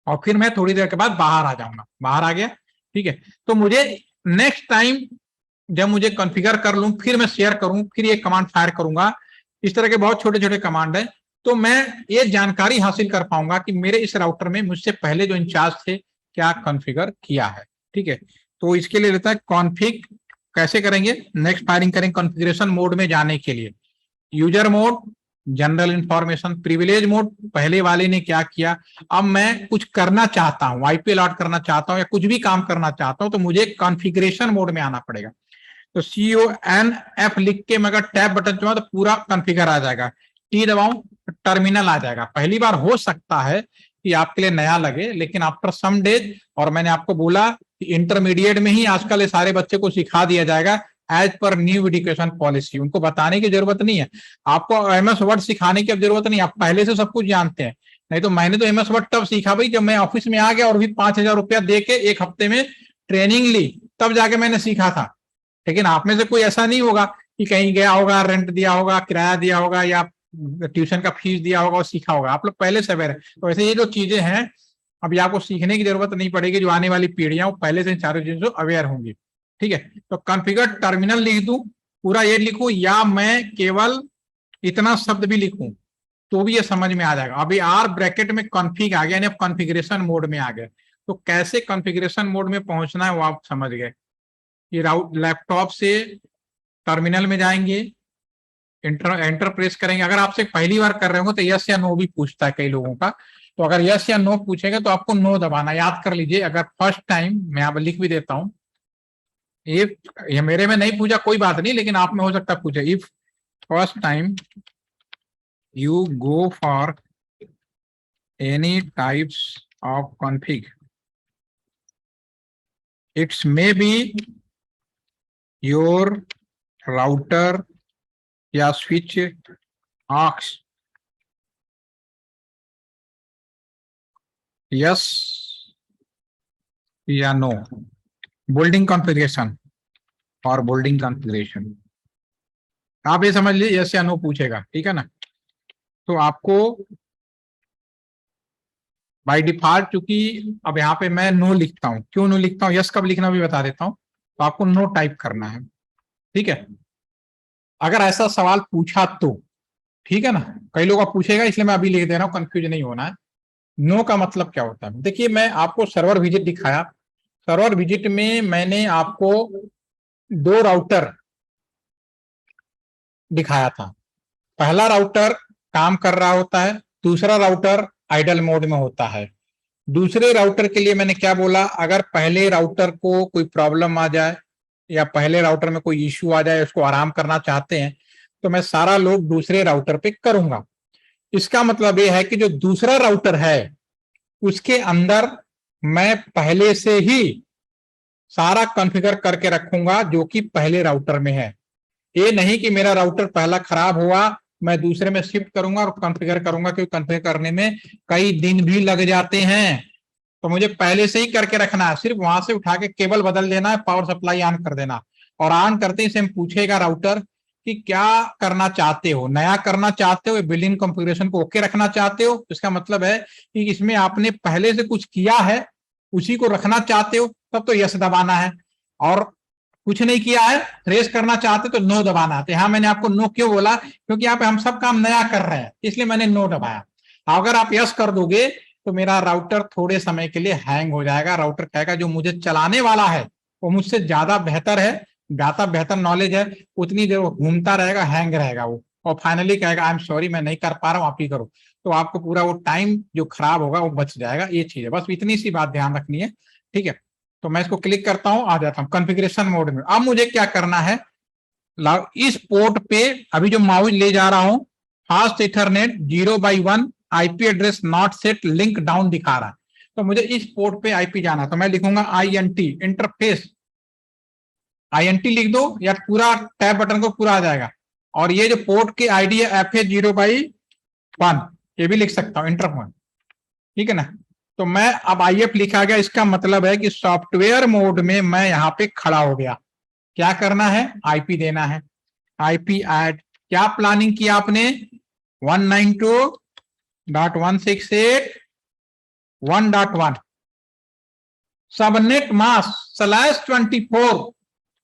और फिर मैं थोड़ी देर के बाद बाहर आ जाऊंगा। बाहर आ गया, ठीक है। तो मुझे नेक्स्ट टाइम जब मुझे कॉन्फ़िगर कर लूं फिर मैं शेयर करूं, फिर ये कमांड फायर करूंगा। इस तरह के बहुत छोटे छोटे कमांड है, तो मैं ये जानकारी हासिल कर पाऊंगा कि मेरे इस राउटर में मुझसे पहले जो इंचार्ज थे क्या कॉन्फ़िगर किया है, ठीक है। तो इसके लिए रहता है कॉन्फ़िग, कैसे करेंगे, नेक्स्ट फायरिंग करेंगे कॉन्फ़िगरेशन मोड में जाने के लिए। User mode, general information, privilege mode, पहले वाले ने क्या किया। अब मैं कुछ करना चाहता हूं, आईपी अलॉट करना चाहता हूं या कुछ भी काम करना चाहता हूं, तो मुझे कॉन्फ़िगरेशन मोड में आना पड़ेगा। तो CONF लिख के मैं अगर टैब बटन दबाऊं तो पूरा कॉन्फ़िगर आ जाएगा। टी दबाऊं टर्मिनल आ जाएगा। पहली बार हो सकता है कि आपके लिए नया लगे, लेकिन आफ्टर सम डेज, और मैंने आपको बोला कि इंटरमीडिएट में ही आजकल ये सारे बच्चे को सिखा दिया जाएगा as per new education policy. उनको बताने की जरूरत नहीं है, आपको MS वर्ड सिखाने की अब जरूरत नहीं, आप पहले से सब कुछ जानते हैं। नहीं तो मैंने तो MS वर्ड तब सीखा भाई जब मैं ऑफिस में आ गया और भी 5,000 रुपया दे के 1 हफ्ते में ट्रेनिंग ली, तब जाके मैंने सीखा था। लेकिन आप में से कोई ऐसा नहीं होगा कि कहीं गया होगा, रेंट दिया होगा, किराया दिया होगा, या ट्यूशन का फीस दिया होगा और सीखा होगा। आप लोग पहले से अवेयर है। तो ऐसे ये जो चीजें हैं अभी आपको सीखने की जरूरत नहीं पड़ेगी, जो आने वाली पीढ़ियां वो पहले से इन चारों चीजों से अवेयर होंगी, ठीक है। तो कॉन्फ़िगर टर्मिनल लिख दूं, पूरा ये लिखूं, या मैं केवल इतना शब्द भी लिखूं तो भी ये समझ में आ जाएगा। अभी R ब्रैकेट में कॉन्फ़िग आ गया, यानी कॉन्फ़िगरेशन मोड में आ गए। तो कैसे कॉन्फ़िगरेशन मोड में पहुंचना है वो आप समझ गए। ये राउट लैपटॉप से टर्मिनल में जाएंगे, एंटर प्रेस करेंगे। अगर आपसे पहली बार कर रहे हो तो यस या नो भी पूछता है कई लोगों का, तो अगर यस या नो पूछेगा तो आपको नो दबाना, याद कर लीजिए। अगर फर्स्ट टाइम, मैं यहाँ लिख भी देता हूं, इफ, ये मेरे में नहीं पूछा कोई बात नहीं, लेकिन आप में हो सकता है पूछे। If first time you go for any types of config, it may be your router या switch aux, yes या no, बोल्डिंग कॉन्फ़िगरेशन और बोल्डिंग कॉन्फ़िगरेशन आप ये समझ लीजिए, यस या नो पूछेगा, ठीक है ना। तो आपको बाय डिफॉल्ट, चूंकि अब यहाँ पे मैं नो लिखता हूँ, क्यों नो लिखता हूँ, यस कब लिखना भी बता देता हूँ। तो आपको नो टाइप करना है, ठीक है। अगर ऐसा सवाल पूछा तो, ठीक है ना, कई लोग आप पूछेगा इसलिए मैं अभी लिख दे रहा हूँ, कंफ्यूज नहीं होना है। नो का मतलब क्या होता है, देखिए मैं आपको सर्वर विजिट दिखाया, सर्वर विजिट में मैंने आपको 2 राउटर दिखाया था। पहला राउटर काम कर रहा होता है, दूसरा राउटर आइडल मोड में होता है। दूसरे राउटर के लिए मैंने क्या बोला, अगर पहले राउटर को कोई प्रॉब्लम आ जाए या पहले राउटर में कोई इश्यू आ जाए, उसको आराम करना चाहते हैं, तो मैं सारा लोड दूसरे राउटर पे करूंगा। इसका मतलब यह है कि जो दूसरा राउटर है उसके अंदर मैं पहले से ही सारा कॉन्फ़िगर करके रखूंगा जो कि पहले राउटर में है। ये नहीं कि मेरा राउटर पहला खराब हुआ मैं दूसरे में शिफ्ट करूंगा और कॉन्फ़िगर करूंगा, क्योंकि कॉन्फ़िगर करने में कई दिन भी लग जाते हैं। तो मुझे पहले से ही करके रखना है, सिर्फ वहां से उठा के केबल बदल देना है, पावर सप्लाई ऑन कर देना, और ऑन करते ही से पूछेगा राउटर कि क्या करना चाहते हो, नया करना चाहते हो, बिल्डिंग कॉन्फ़िगरेशन को ओके रखना चाहते हो। इसका मतलब है कि इसमें आपने पहले से कुछ किया है उसी को रखना चाहते हो, तब तो यस दबाना है, और कुछ नहीं किया है रेस करना चाहते तो नो दबाना है। तो यहाँ मैंने आपको नो क्यों बोला, क्योंकि यहाँ पे हम सब काम नया कर रहे हैं, इसलिए मैंने नो दबाया। अगर आप यस कर दोगे तो मेरा राउटर थोड़े समय के लिए हैंग हो जाएगा। राउटर कहेगा जो मुझे चलाने वाला है वो मुझसे ज्यादा बेहतर है, ज्यादा बेहतर नॉलेज है, उतनी देर वो घूमता रहेगा, हैंग रहेगा वो, और फाइनली कहेगा आई एम सॉरी मैं नहीं कर पा रहा हूँ, आप ही करो। तो आपको पूरा वो टाइम जो खराब होगा वो बच जाएगा। ये चीज है, बस इतनी सी बात ध्यान रखनी है, ठीक है। तो मैं इसको क्लिक करता हूं, आ जाता हूं कॉन्फ़िगरेशन मोड में। अब मुझे क्या करना है, इस पोर्ट पे अभी जो माउस ले जा रहा हूं, fast Ethernet 0/1 IP address not set link down दिखा रहा है। तो मुझे इस पोर्ट पे आईपी जाना, तो मैं लिखूंगा INT इंटरफेस, INT लिख दो या पूरा टैब बटन को पूरा आ जाएगा। और ये जो पोर्ट की आईडी है FA 0/1, ये भी लिख सकता हूं इंटरफेस, ठीक है ना। तो मैं अब IF लिखा गया, इसका मतलब है कि सॉफ्टवेयर मोड में मैं यहाँ पे खड़ा हो गया। क्या करना है, आईपी देना है, आईपी ऐड। क्या प्लानिंग किया आपने, 192.168.1.1 सबनेट मास्क /24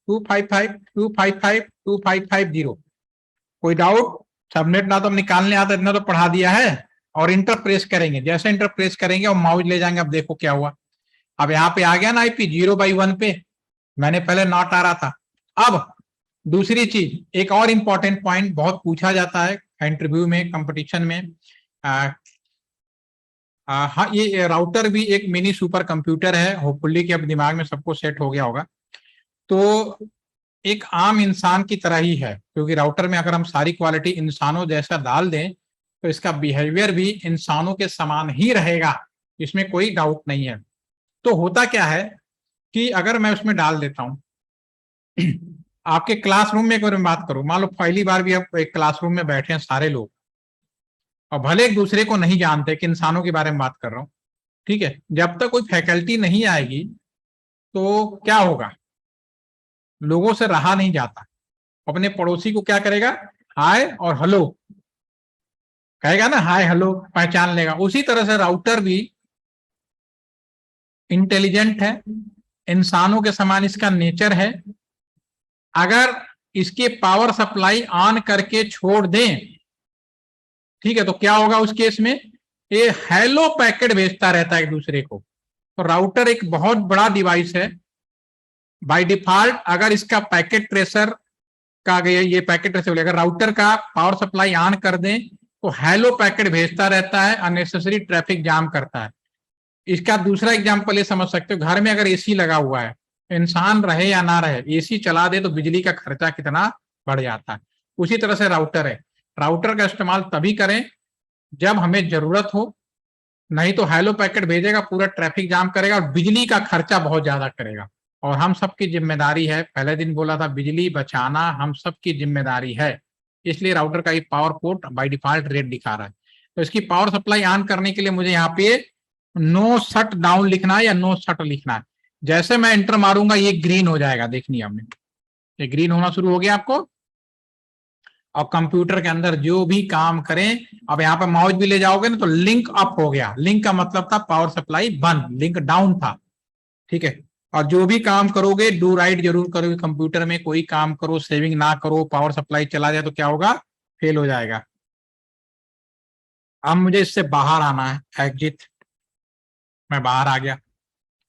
255.255.255.0। कोई डाउट? सबनेट ना तो हम निकालने आता, इतना तो पढ़ा दिया है। और इंटर प्रेस करेंगे, जैसे इंटर प्रेस करेंगे और माउस ले जाएंगे, अब देखो क्या हुआ। अब यहाँ पे आ गया ना आईपी 0/1 पे, मैंने पहले नॉट आ रहा था। अब दूसरी चीज, एक और इंपॉर्टेंट पॉइंट बहुत पूछा जाता है इंटरव्यू में, कंपटीशन में। हाँ, ये राउटर भी एक मिनी सुपर कंप्यूटर है, होपफुली कि अब दिमाग में सबको सेट हो गया होगा। तो एक आम इंसान की तरह ही है, क्योंकि राउटर में अगर हम सारी क्वालिटी इंसानों जैसा डाल दें तो इसका बिहेवियर भी इंसानों के समान ही रहेगा, इसमें कोई डाउट नहीं है। तो होता क्या है कि अगर मैं उसमें डाल देता हूं आपके क्लासरूम में अगर मैं बात करूं, मान लो पहली बार भी आप एक क्लासरूम में बैठे हैं सारे लोग, और भले एक दूसरे को नहीं जानते कि इंसानों के बारे में बात कर रहा हूं, ठीक है, जब तक कोई फैकल्टी नहीं आएगी तो क्या होगा, लोगों से रहा नहीं जाता। अपने पड़ोसी को क्या करेगा, हाय और हेलो कहेगा ना, हाय हेलो पहचान लेगा। उसी तरह से राउटर भी इंटेलिजेंट है, इंसानों के समान इसका नेचर है। अगर इसके पावर सप्लाई ऑन करके छोड़ दें, ठीक है, तो क्या होगा उस केस में, ये हेलो पैकेट भेजता रहता है एक दूसरे को। तो राउटर एक बहुत बड़ा डिवाइस है। बाय डिफॉल्ट अगर इसका पैकेट ट्रेसर का ये पैकेट ट्रेसर, अगर राउटर का पावर सप्लाई ऑन कर दें तो हेलो पैकेट भेजता रहता है, अननेसेसरी ट्रैफिक जाम करता है। इसका दूसरा एग्जांपल ये समझ सकते हो, घर में अगर एसी लगा हुआ है, इंसान रहे या ना रहे, एसी चला दे तो बिजली का खर्चा कितना बढ़ जाता है। उसी तरह से राउटर है, राउटर का इस्तेमाल तभी करें जब हमें जरूरत हो, नहीं तो हेलो पैकेट भेजेगा, पूरा ट्रैफिक जाम करेगा और बिजली का खर्चा बहुत ज्यादा करेगा। और हम सबकी जिम्मेदारी है, पहले दिन बोला था, बिजली बचाना हम सबकी जिम्मेदारी है। इसलिए राउटर का ये power port by default red दिखा रहा है। तो इसकी पावर सप्लाई ऑन करने के लिए मुझे यहाँ पे नो शट डाउन लिखना है या नो शट लिखना है। जैसे मैं एंटर मारूंगा ये ग्रीन हो जाएगा, देखनी हमने, ये ग्रीन होना शुरू हो गया आपको। और कंप्यूटर के अंदर जो भी काम करें, अब यहाँ पे माउस भी ले जाओगे ना तो लिंक अप हो गया, लिंक का मतलब था पावर सप्लाई बंद, लिंक डाउन था, ठीक है। और जो भी काम करोगे डू राइट जरूर करोगे, कंप्यूटर में कोई काम करो सेविंग ना करो, पावर सप्लाई चला जाए तो क्या होगा, फेल हो जाएगा। अब मुझे इससे बाहर आना है, एग्जिट, मैं बाहर आ गया।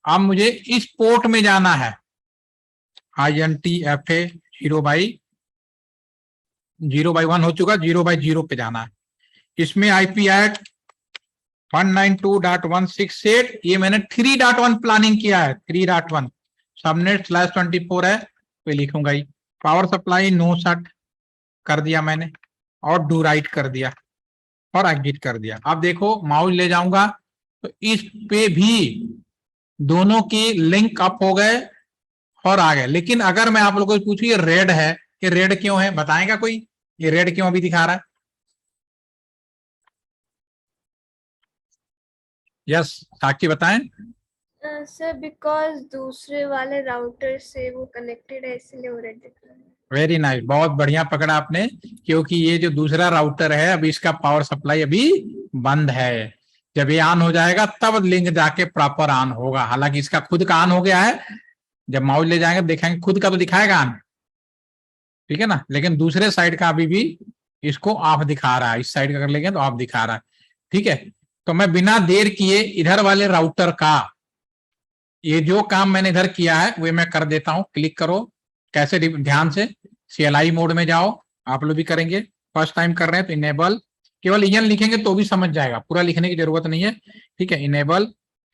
अब मुझे इस पोर्ट में जाना है, INTFA 0/1 हो चुका, 0/0 पे जाना है। इसमें IP ऐड 192.168, ये मैंने 3.1 प्लानिंग किया है, 3.1 सबनेट /24 है, तो लिखूंगा ही। पावर सप्लाई नो शट कर दिया मैंने और डू राइट कर दिया और एग्जिट कर दिया। अब देखो माउस ले जाऊंगा तो इस पे भी दोनों की लिंक अप हो गए और आ गए। लेकिन अगर मैं आप लोगों को पूछूं ये रेड है, ये रेड क्यों है, बताएगा कोई, ये रेड क्यों अभी दिखा रहा है? यस साक्षी बताएं। सर बिकॉज दूसरे वाले राउटर से वो कनेक्टेड है, इसलिए वो रेड दिख रहा है। वेरी नाइस, बहुत बढ़िया पकड़ा आपने, क्योंकि ये जो दूसरा राउटर है अभी इसका पावर सप्लाई अभी बंद है। जब ये ऑन हो जाएगा तब लिंक जाके प्रॉपर ऑन होगा। हालांकि इसका खुद का ऑन हो गया है, जब माउस ले जाएंगे देखेंगे खुद का तो दिखाएगा ऑन, ठीक है ना, लेकिन दूसरे साइड का अभी भी इसको ऑफ दिखा रहा है, इस साइड का कर लेंगे तो ऑफ दिखा रहा है, ठीक है। तो मैं बिना देर किए इधर वाले राउटर का ये जो काम मैंने इधर किया है वो मैं कर देता हूं। क्लिक करो, कैसे, ध्यान से CLI मोड में जाओ, आप लोग भी करेंगे, फर्स्ट टाइम कर रहे हैं तो इनेबल, केवल EN लिखेंगे तो भी समझ जाएगा, पूरा लिखने की जरूरत नहीं है, ठीक है। इनेबल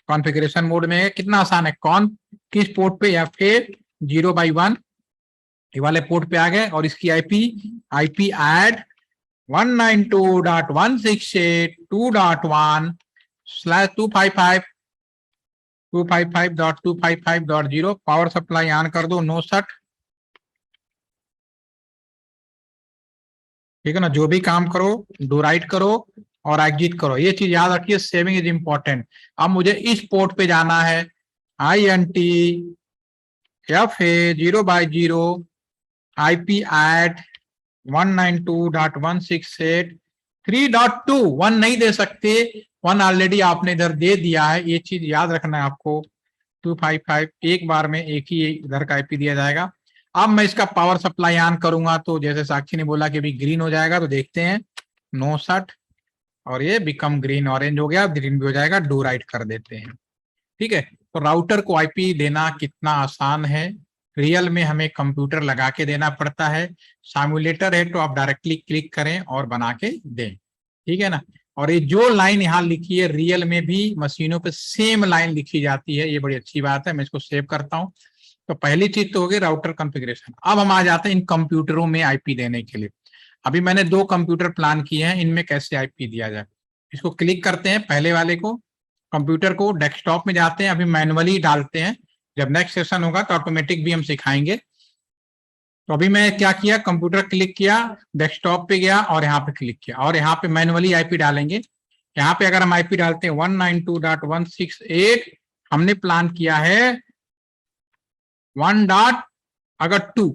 कॉन्फ़िगरेशन मोड में है, कितना आसान है, कौन किस पोर्ट पे, FA 0/1 ये वाले पोर्ट पे आ गए और इसकी IP add 192.168.2.1/255 255.255.0 power supply on कर दो 69। ठीक है ना, जो भी काम करो डू राइट करो और एग्जिट करो, ये चीज याद रखिए, सेविंग इज इंपॉर्टेंट। अब मुझे इस पोर्ट पे जाना है, INT FA 0/0 IP ऐड 192.168.3.2 1 नहीं दे सकते, 1 ऑलरेडी आपने इधर दे दिया है, ये चीज याद रखना है आपको। 255 एक बार में एक ही इधर का आईपी दिया जाएगा। अब मैं इसका पावर सप्लाई ऑन करूंगा तो जैसे साक्षी ने बोला कि अभी ग्रीन हो जाएगा, तो देखते हैं 69 और ये बिकम ग्रीन, ऑरेंज हो गया, ग्रीन भी हो जाएगा, डू राइट कर देते हैं। ठीक है, तो राउटर को आईपी देना कितना आसान है, रियल में हमें कंप्यूटर लगा के देना पड़ता है, सिमुलेटर है तो आप डायरेक्टली क्लिक करें और बना के दें। ठीक है ना, और ये जो लाइन यहाँ लिखी है रियल में भी मशीनों पे सेम लाइन लिखी जाती है, ये बड़ी अच्छी बात है। मैं इसको सेव करता हूँ। तो पहली चीज तो हो गई राउटर कॉन्फ़िगरेशन। अब हम आ जाते हैं इन कंप्यूटरों में आईपी देने के लिए। अभी मैंने 2 कंप्यूटर प्लान किए हैं, इनमें कैसे आईपी दिया जाए। इसको क्लिक करते हैं, पहले वाले को, कंप्यूटर को, डेस्कटॉप में जाते हैं, अभी मैनुअली डालते हैं, जब नेक्स्ट सेशन होगा तो ऑटोमेटिक भी हम सिखाएंगे। तो अभी मैं क्या किया, कंप्यूटर क्लिक किया, डेस्कटॉप पे गया और यहाँ पे क्लिक किया और यहाँ पे मैनुअली आईपी डालेंगे। यहाँ पे अगर हम आईपी डालते हैं 192.168, हमने प्लान किया है 1.2,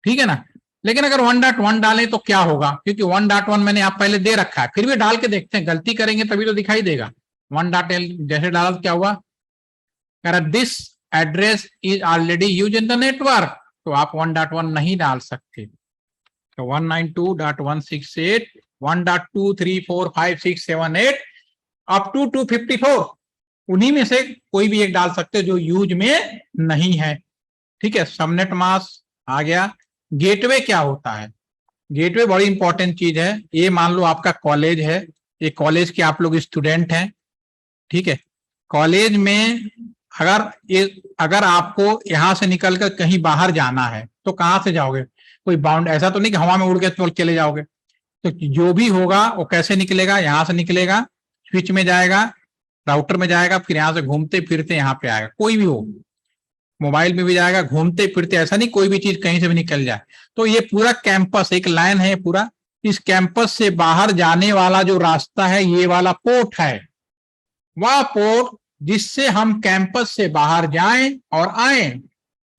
ठीक है ना। लेकिन अगर 1.1 डालें तो क्या होगा, क्योंकि 1.1 मैंने आप पहले दे रखा है, फिर भी डाल के देखते हैं, गलती करेंगे तभी तो दिखाई देगा। 1.l जैसे डाला तो क्या हुआ, this address is already use in the network, तो आप 1.1 नहीं डाल सकते। तो 192.168 1.2 3 4 5 6 7 8 अप टू 254, उन्हीं में से कोई भी एक डाल सकते जो यूज में नहीं है। ठीक है, सबनेट मास्क आ गया। गेटवे क्या होता है, गेटवे बड़ी इंपॉर्टेंट चीज है। ये मान लो आपका कॉलेज है, ये कॉलेज के आप लोग स्टूडेंट हैं, ठीक है। कॉलेज में अगर आपको यहां से निकलकर कहीं बाहर जाना है तो कहां से जाओगे, कोई बाउंड, ऐसा तो नहीं कि हवा में उड़ के चले जाओगे। तो जो भी होगा वो कैसे निकलेगा, यहां से निकलेगा, स्विच में जाएगा, राउटर में जाएगा, फिर यहां से घूमते फिरते यहाँ पे आएगा। कोई भी हो, मोबाइल में भी जाएगा, घूमते फिरते, ऐसा नहीं कोई भी चीज कहीं से भी निकल जाए। तो ये पूरा कैंपस एक लाइन है पूरा, इस कैंपस से बाहर जाने वाला जो रास्ता है ये वाला पोर्ट है, वह पोर्ट जिससे हम कैंपस से बाहर जाएं और आए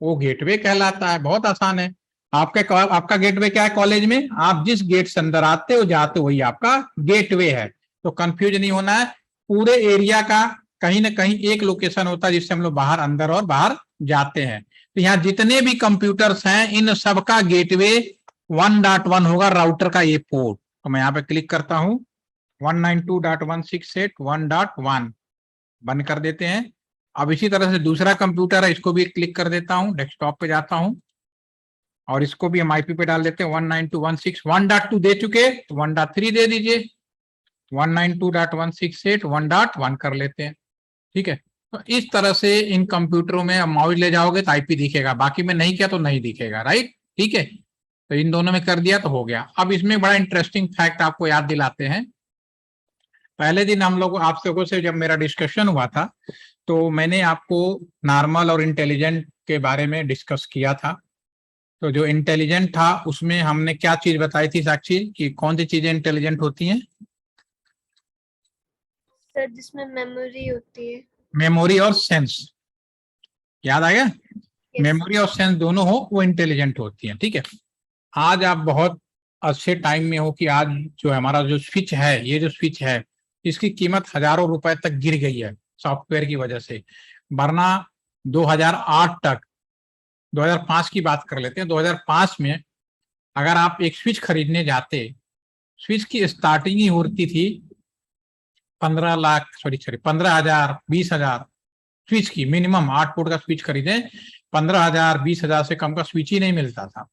वो गेटवे कहलाता है। बहुत आसान है। आपका गेटवे क्या है कॉलेज में, आप जिस गेट से अंदर आते हो जाते हो वही आपका गेटवे है। तो कंफ्यूज नहीं होना है, पूरे एरिया का कहीं ना कहीं एक लोकेशन होता है जिससे हम लोग बाहर अंदर और बाहर जाते हैं। तो यहाँ जितने भी कंप्यूटर्स हैं इन सबका गेटवे 1.1 होगा, राउटर का ये पोर्ट। तो मैं यहाँ पे क्लिक करता हूँ 192.168 1.1 बंद कर देते हैं। अब इसी तरह से दूसरा कंप्यूटर है, इसको भी क्लिक कर देता हूँ, डेस्कटॉप पे जाता हूँ और इसको भी हम आईपी पे डाल देते हैं 192.168 1.2 दे चुके, तो 1.3 दे दीजिए, 192.168 1.1 कर लेते हैं। ठीक है, तो इस तरह से इन कंप्यूटरों में माउस ले जाओगे तो आईपी दिखेगा, बाकी में नहीं किया तो नहीं दिखेगा, राइट। ठीक है, तो इन दोनों में कर दिया तो हो गया। अब इसमें बड़ा इंटरेस्टिंग फैक्ट आपको याद दिलाते हैं। पहले दिन हम लोग आप लोगों से जब मेरा डिस्कशन हुआ था तो मैंने आपको नॉर्मल और इंटेलिजेंट के बारे में डिस्कस किया था। तो जो इंटेलिजेंट था उसमें हमने क्या चीज बताई थी साक्षी, कि कौन सी चीजें इंटेलिजेंट होती हैं सर? जिसमें मेमोरी होती है। मेमोरी और सेंस, याद आ गया। Yes. मेमोरी और सेंस दोनों हो वो इंटेलिजेंट होती हैं। ठीक है, आज आप बहुत अच्छे टाइम में हो कि आज जो हमारा जो स्विच है, ये जो स्विच है इसकी कीमत हजारों रुपए तक गिर गई है सॉफ्टवेयर की वजह से। वरना 2008 तक, 2005 की बात कर लेते हैं, 2005 में अगर आप एक स्विच खरीदने जाते, स्विच की स्टार्टिंग ही होती थी 15,000 20,000 स्विच की, मिनिमम 8 पोर्ट का स्विच खरीदे 15,000 20,000 से कम का स्विच ही नहीं मिलता था।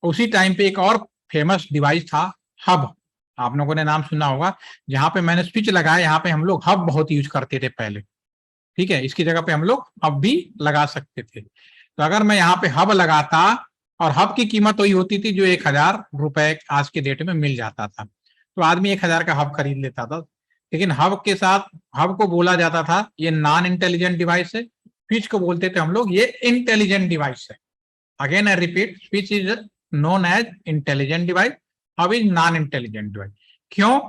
उसी टाइम पे एक और फेमस डिवाइस था हब, आप लोगों ने नाम सुना होगा, जहां पे मैंने स्विच लगाया, यहाँ पे हम लोग हब बहुत यूज करते थे पहले। ठीक है, इसकी जगह पे हम लोग हब भी लगा सकते थे। तो अगर मैं यहाँ पे हब लगाता और हब की कीमत वही होती थी जो 1000 रुपए आज के डेट में मिल जाता था। तो आदमी 1000 का हब खरीद लेता था। लेकिन हब के साथ, हब को बोला जाता था ये नॉन इंटेलिजेंट डिवाइस है, स्विच को बोलते थे हम लोग ये इंटेलिजेंट डिवाइस है। Again I repeat, switch is known as intelligent device, hub is non intelligent device. क्यों?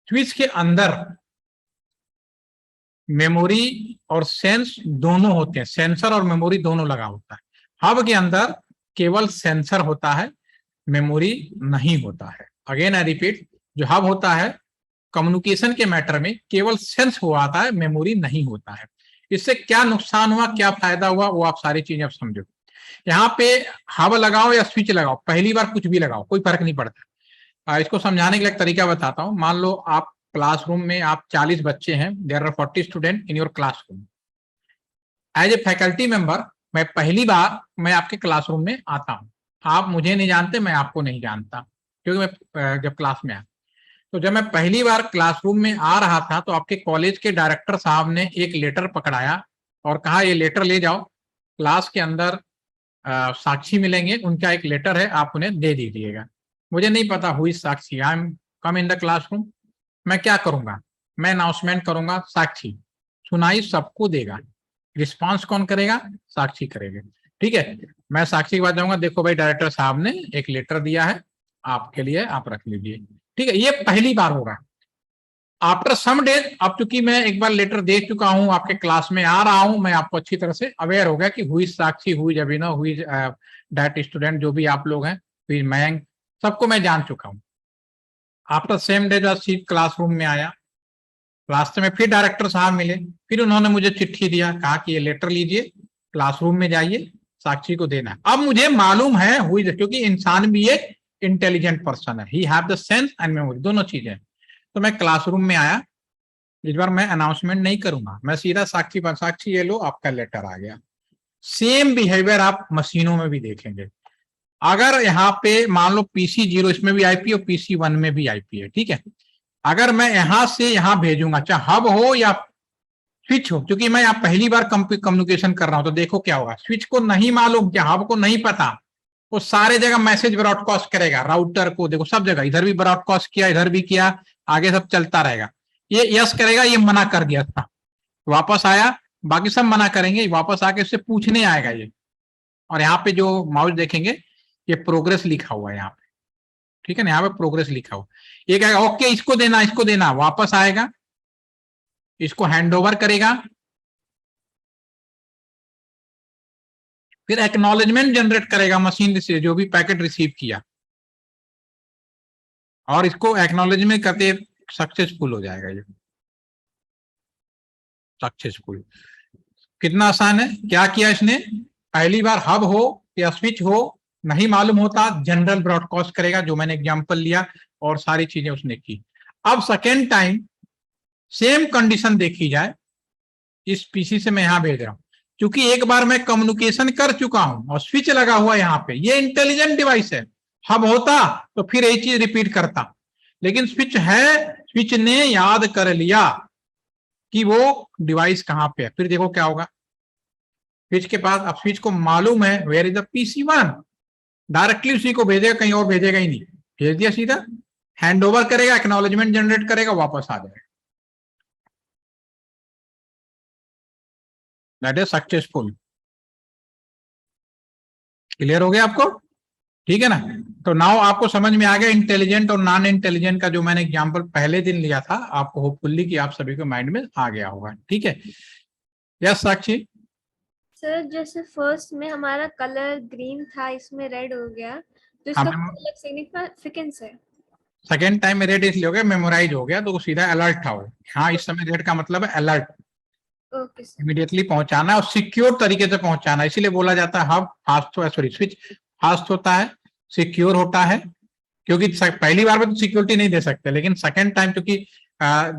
स्विच के अंदर मेमोरी और सेंस दोनों होते हैं, सेंसर और मेमोरी दोनों लगा होता है। हब के अंदर केवल सेंसर होता है, मेमोरी नहीं होता है। अगेन आई रिपीट, जो हब होता है कम्युनिकेशन के मैटर में केवल सेंस हुआ आता है, मेमोरी नहीं होता है। इससे क्या नुकसान हुआ, क्या फायदा हुआ, वो आप सारी चीजें अब समझो। यहाँ पे हब लगाओ या स्विच लगाओ, पहली बार कुछ भी लगाओ कोई फर्क नहीं पड़ता। इसको समझाने के लिए एक तरीका बताता हूँ। मान लो आप क्लासरूम में आप 40 बच्चे हैं, there are 40 student in your classroom. As a faculty member मैं पहली बार मैं आपके क्लासरूम में आता हूँ, आप मुझे नहीं जानते, मैं आपको नहीं जानता, क्योंकि मैं जब क्लास में आया, तो जब मैं पहली बार क्लासरूम में आ रहा था तो आपके कॉलेज के डायरेक्टर साहब ने एक लेटर पकड़ाया और कहा ये लेटर ले जाओ, क्लास के अंदर साक्षी मिलेंगे, उनका एक लेटर है, आप उन्हें दे दीजिएगा। मुझे नहीं पता हुई Sakshi, I am come in the classroom. मैं क्या करूंगा, मैं अनाउंसमेंट करूंगा, साक्षी सुनाई सबको देगा, रिस्पांस कौन करेगा, साक्षी करेगा। ठीक है, मैं साक्षी के बाद जाऊंगा, देखो भाई डायरेक्टर साहब ने एक लेटर दिया है आपके लिए, आप रख लीजिए। ठीक है, ये पहली बार होगा। आफ्टर सम डेज, अब चूंकि मैं एक बार लेटर दे चुका हूं, आपके क्लास में आ रहा हूं, मैं आपको अच्छी तरह से अवेयर हो गया कि हुई साक्षी, हुई जबीना, हुई दैट स्टूडेंट, जो भी आप लोग हैं, हुई मयंक, सबको मैं जान चुका हूं। आफ्टर सेम डे जब क्लासरूम में आया, रास्ते में फिर डायरेक्टर साहब मिले, फिर उन्होंने मुझे चिट्ठी दिया, कहा कि ये लेटर लीजिए, क्लासरूम में जाइए, साक्षी को देना है। अब मुझे मालूम है हुई, क्योंकि इंसान भी एक इंटेलिजेंट पर्सन है, he have the sense and memory, दोनों चीजें। तो मैं क्लासरूम में आया, इस बार मैं अनाउंसमेंट नहीं करूंगा, मैं सीधा साक्षी पर, साक्षी ये लो आपका लेटर आ गया। सेम बिहेवियर आप मशीनों में भी देखेंगे। अगर यहाँ पे मान लो PC0, इसमें भी आईपी और PC1 में भी आईपी है, ठीक है। अगर मैं यहां से यहां भेजूंगा, चाहे हब हो या स्विच हो, क्योंकि मैं यहाँ पहली बार कम्युनिकेशन कर रहा हूं, तो देखो क्या होगा, स्विच को नहीं मालूम, क्या हब को नहीं पता, वो सारे जगह मैसेज ब्रॉडकास्ट करेगा, राउटर को देखो सब जगह, इधर भी ब्रॉडकास्ट किया, इधर भी किया, आगे सब चलता रहेगा। ये यस करेगा, ये मना कर दिया था, वापस आया, बाकी सब मना करेंगे, वापस आके इससे पूछने आएगा ये। और यहाँ पे जो माउस देखेंगे, ये प्रोग्रेस लिखा हुआ है यहाँ पे, ठीक है ना, यहाँ पे प्रोग्रेस लिखा हुआ, ये कहेगा ओके इसको देना, इसको देना, वापस आएगा, इसको हैंड ओवर करेगा, फिर एक्नॉलेजमेंट जनरेट करेगा मशीन से, जो भी पैकेट रिसीव किया, और इसको एक्नॉलेजमेंट करते सक्सेसफुल हो जाएगा, ये सक्सेसफुल। कितना आसान है, क्या किया इसने, पहली बार हब हो या स्विच हो नहीं मालूम होता, जनरल ब्रॉडकास्ट करेगा, जो मैंने एग्जांपल लिया, और सारी चीजें उसने की। अब सेकेंड टाइम सेम कंडीशन देखी जाए, इस पीसी से मैं यहां भेज रहा हूं, क्योंकि एक बार मैं कम्युनिकेशन कर चुका हूं और स्विच लगा हुआ यहाँ पे, ये इंटेलिजेंट डिवाइस है। हब होता तो फिर यही चीज रिपीट करता, लेकिन स्विच है, स्विच ने याद कर लिया कि वो डिवाइस कहां पे है। फिर देखो क्या होगा, स्विच के पास, अब स्विच को मालूम है where is the PC1, directly उसी को भेजेगा, कहीं और भेजेगा ही नहीं, भेज दिया सीधा, हैंड ओवर करेगा, एक्नॉलेजमेंट जनरेट करेगा, वापस आ जाएगा, दैट इज सक्सेसफुल। क्लियर हो गया आपको, ठीक है ना। तो नाउ आपको समझ में आ गया इंटेलिजेंट और नॉन इंटेलिजेंट का, जो मैंने एग्जांपल पहले दिन लिया था, आपको होपफुली कि आप सभी को माइंड में आ गया होगा, ठीक है। यस साक्षी। सर जैसे फर्स्ट में हमारा कलर ग्रीन था, इसमें रेड हो गया, तो इसका हाँ, अलग सिग्निफिकेंस है? सेकेंड टाइम में रेड इसलिए हो गया, मेमोराइज हो गया, तो सीधा अलर्ट था वो। हाँ, इस समय रेड का मतलब है अलर्ट, ओके सर। इमीडिएटली पहुंचाना और सिक्योर तरीके से पहुंचाना, इसीलिए बोला जाता है हब फास्ट हो, सॉरी स्विच फास्ट होता है, सिक्योर होता है, क्योंकि पहली बार में तो सिक्योरिटी नहीं दे सकते, लेकिन सेकेंड टाइम क्योंकि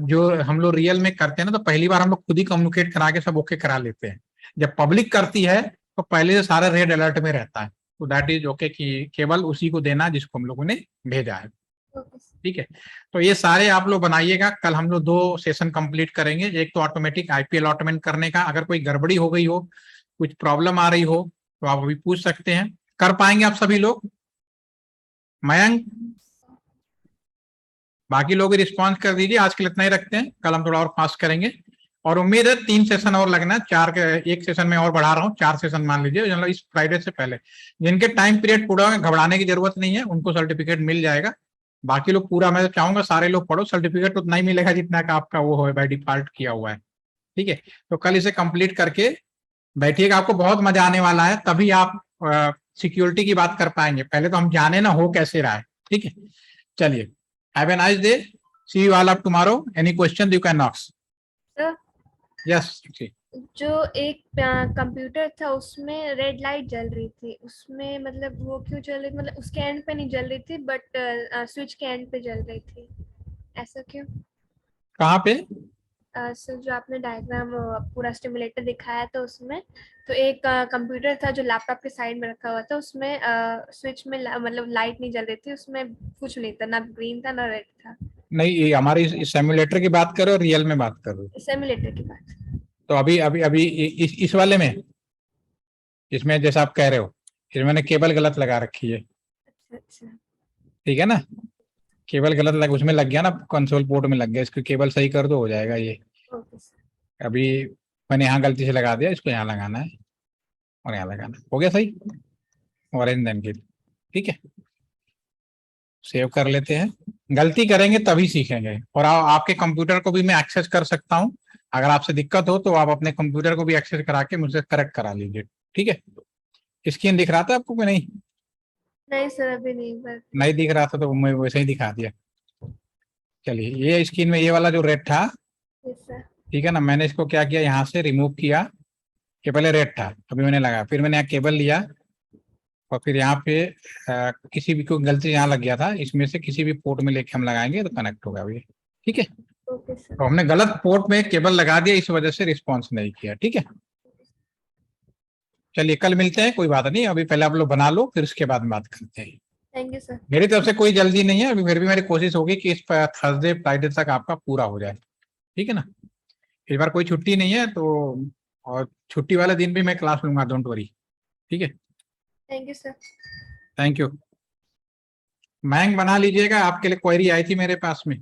जो हम लोग रियल में करते हैं ना, तो पहली बार हम लोग खुद ही कम्युनिकेट करा के सब ओके करा लेते हैं। जब पब्लिक करती है तो पहले से सारा रेड अलर्ट में रहता है, तो दैट इज ओके कि केवल उसी को देना जिसको हम लोगों ने भेजा है, ओके सर। ठीक है। तो ये सारे आप लोग बनाइएगा, कल हम लोग 2 सेशन कंप्लीट करेंगे, एक तो ऑटोमेटिक आईपी अलॉटमेंट करने का, अगर कोई गड़बड़ी हो गई हो, कुछ प्रॉब्लम आ रही हो तो आप अभी पूछ सकते हैं, कर पाएंगे आप सभी लोग? मयंक, बाकी लोग रिस्पॉन्स कर दीजिए। आज के लिए इतना ही रखते हैं, कल हम थोड़ा और फास्ट करेंगे और उम्मीद है 3 सेशन और लगना है। 4 के एक सेशन में और बढ़ा रहा हूँ, 4 सेशन मान लीजिए, मतलब इस फ्राइडे से पहले। जिनके टाइम पीरियड पूरा है, घबराने की जरूरत नहीं है, उनको सर्टिफिकेट मिल जाएगा। बाकी लोग पूरा, मैं चाहूंगा सारे लोग पढ़ो, सर्टिफिकेट उतना ही मिलेगा जितना का आपका वो है बाय डिफॉल्ट किया हुआ है। ठीक है, तो कल इसे कंप्लीट करके बैठिएगा, आपको बहुत मजा आने वाला है। तभी आप सिक्योरिटी की बात कर पाएंगे। पहले तो हम जाने ना हो कैसे रहा है। ठीक है, चलिए, have a nice day, see you all up tomorrow. Any question you can ask. Sir, yes, जो एक कंप्यूटर था उसमें रेड लाइट जल रही थी, उसमें मतलब वो क्यों जल रही, मतलब उसके एंड पे नहीं जल रही थी बट स्विच के एंड पे जल रही थी, ऐसा क्यों? कहाँ पे? सर, जो आपने डायग्राम पूरा स्टिमुलेटर दिखाया था उसमें, तो एक कंप्यूटर था जो लैपटॉप के साइड में रखा हुआ था, उसमें स्विच में मतलब लाइट नहीं जल रही थी, उसमें कुछ नहीं था, ना ग्रीन था ना रेड था। नहीं, ये हमारी सिमुलेटर की बात कर रहे हो, रियल में बात कर रहे हो? सिमुलेटर की बात। तो अभी अभी अभी इस वाले में, इसमें जैसा आप कह रहे हो, इसमें मैंने केबल गलत लगा रखी है। अच्छा अच्छा। ठीक है ना, केबल गलत लग उसमें लग गया ना, कंसोल पोर्ट में लग गया। इसको केबल सही कर दो, हो जाएगा ये। Okay sir. अभी मैंने यहाँ गलती से लगा दिया, इसको यहाँ लगाना है और यहाँ लगाना है। हो गया सही, ऑरेंज देन की। ठीक है, सेव कर लेते हैं। गलती करेंगे तभी सीखेंगे। और आपके कंप्यूटर को भी मैं एक्सेस कर सकता हूँ। अगर आपसे दिक्कत हो तो आप अपने कंप्यूटर को भी एक्सेस करा के मुझसे करेक्ट करा लीजिए। ठीक है, स्क्रीन दिख रहा था आपको कि नहीं? नहीं सर, अभी नहीं, बस। नहीं दिख रहा था तो मैं वैसे ही दिखा दिया। चलिए, ये स्क्रीन में ये वाला जो रेड था, यस सर। ठीक है ना, मैंने इसको क्या किया, यहाँ से रिमूव किया। ये पहले रेड था, अभी मैंने लगाया, फिर मैंने यहाँ केबल लिया और फिर यहाँ पे किसी भी को गलती से यहाँ लग गया था, इसमें से किसी भी पोर्ट में लेके हम लगाएंगे तो कनेक्ट होगा अभी। ठीक है, ओके सर। तो हमने गलत पोर्ट में केबल लगा दिया, इस वजह से रिस्पॉन्स नहीं किया। ठीक है, चलिए कल मिलते हैं, कोई बात नहीं। अभी पहले आप लोग बना लो, फिर उसके बाद में बात करते हैं। Thank you sir. मेरी तरफ से कोई जल्दी नहीं है अभी, फिर भी मेरी कोशिश होगी कि इस थर्सडे फ्राइडे तक आपका पूरा हो जाए। ठीक है ना, इस बार कोई छुट्टी नहीं है तो, और छुट्टी वाले दिन भी मैं क्लास लूंगा, डोंट वरी। ठीक है, thank you sir. Thank you. मैंग बना लीजिएगा, आपके लिए क्वेरी आई थी मेरे पास में।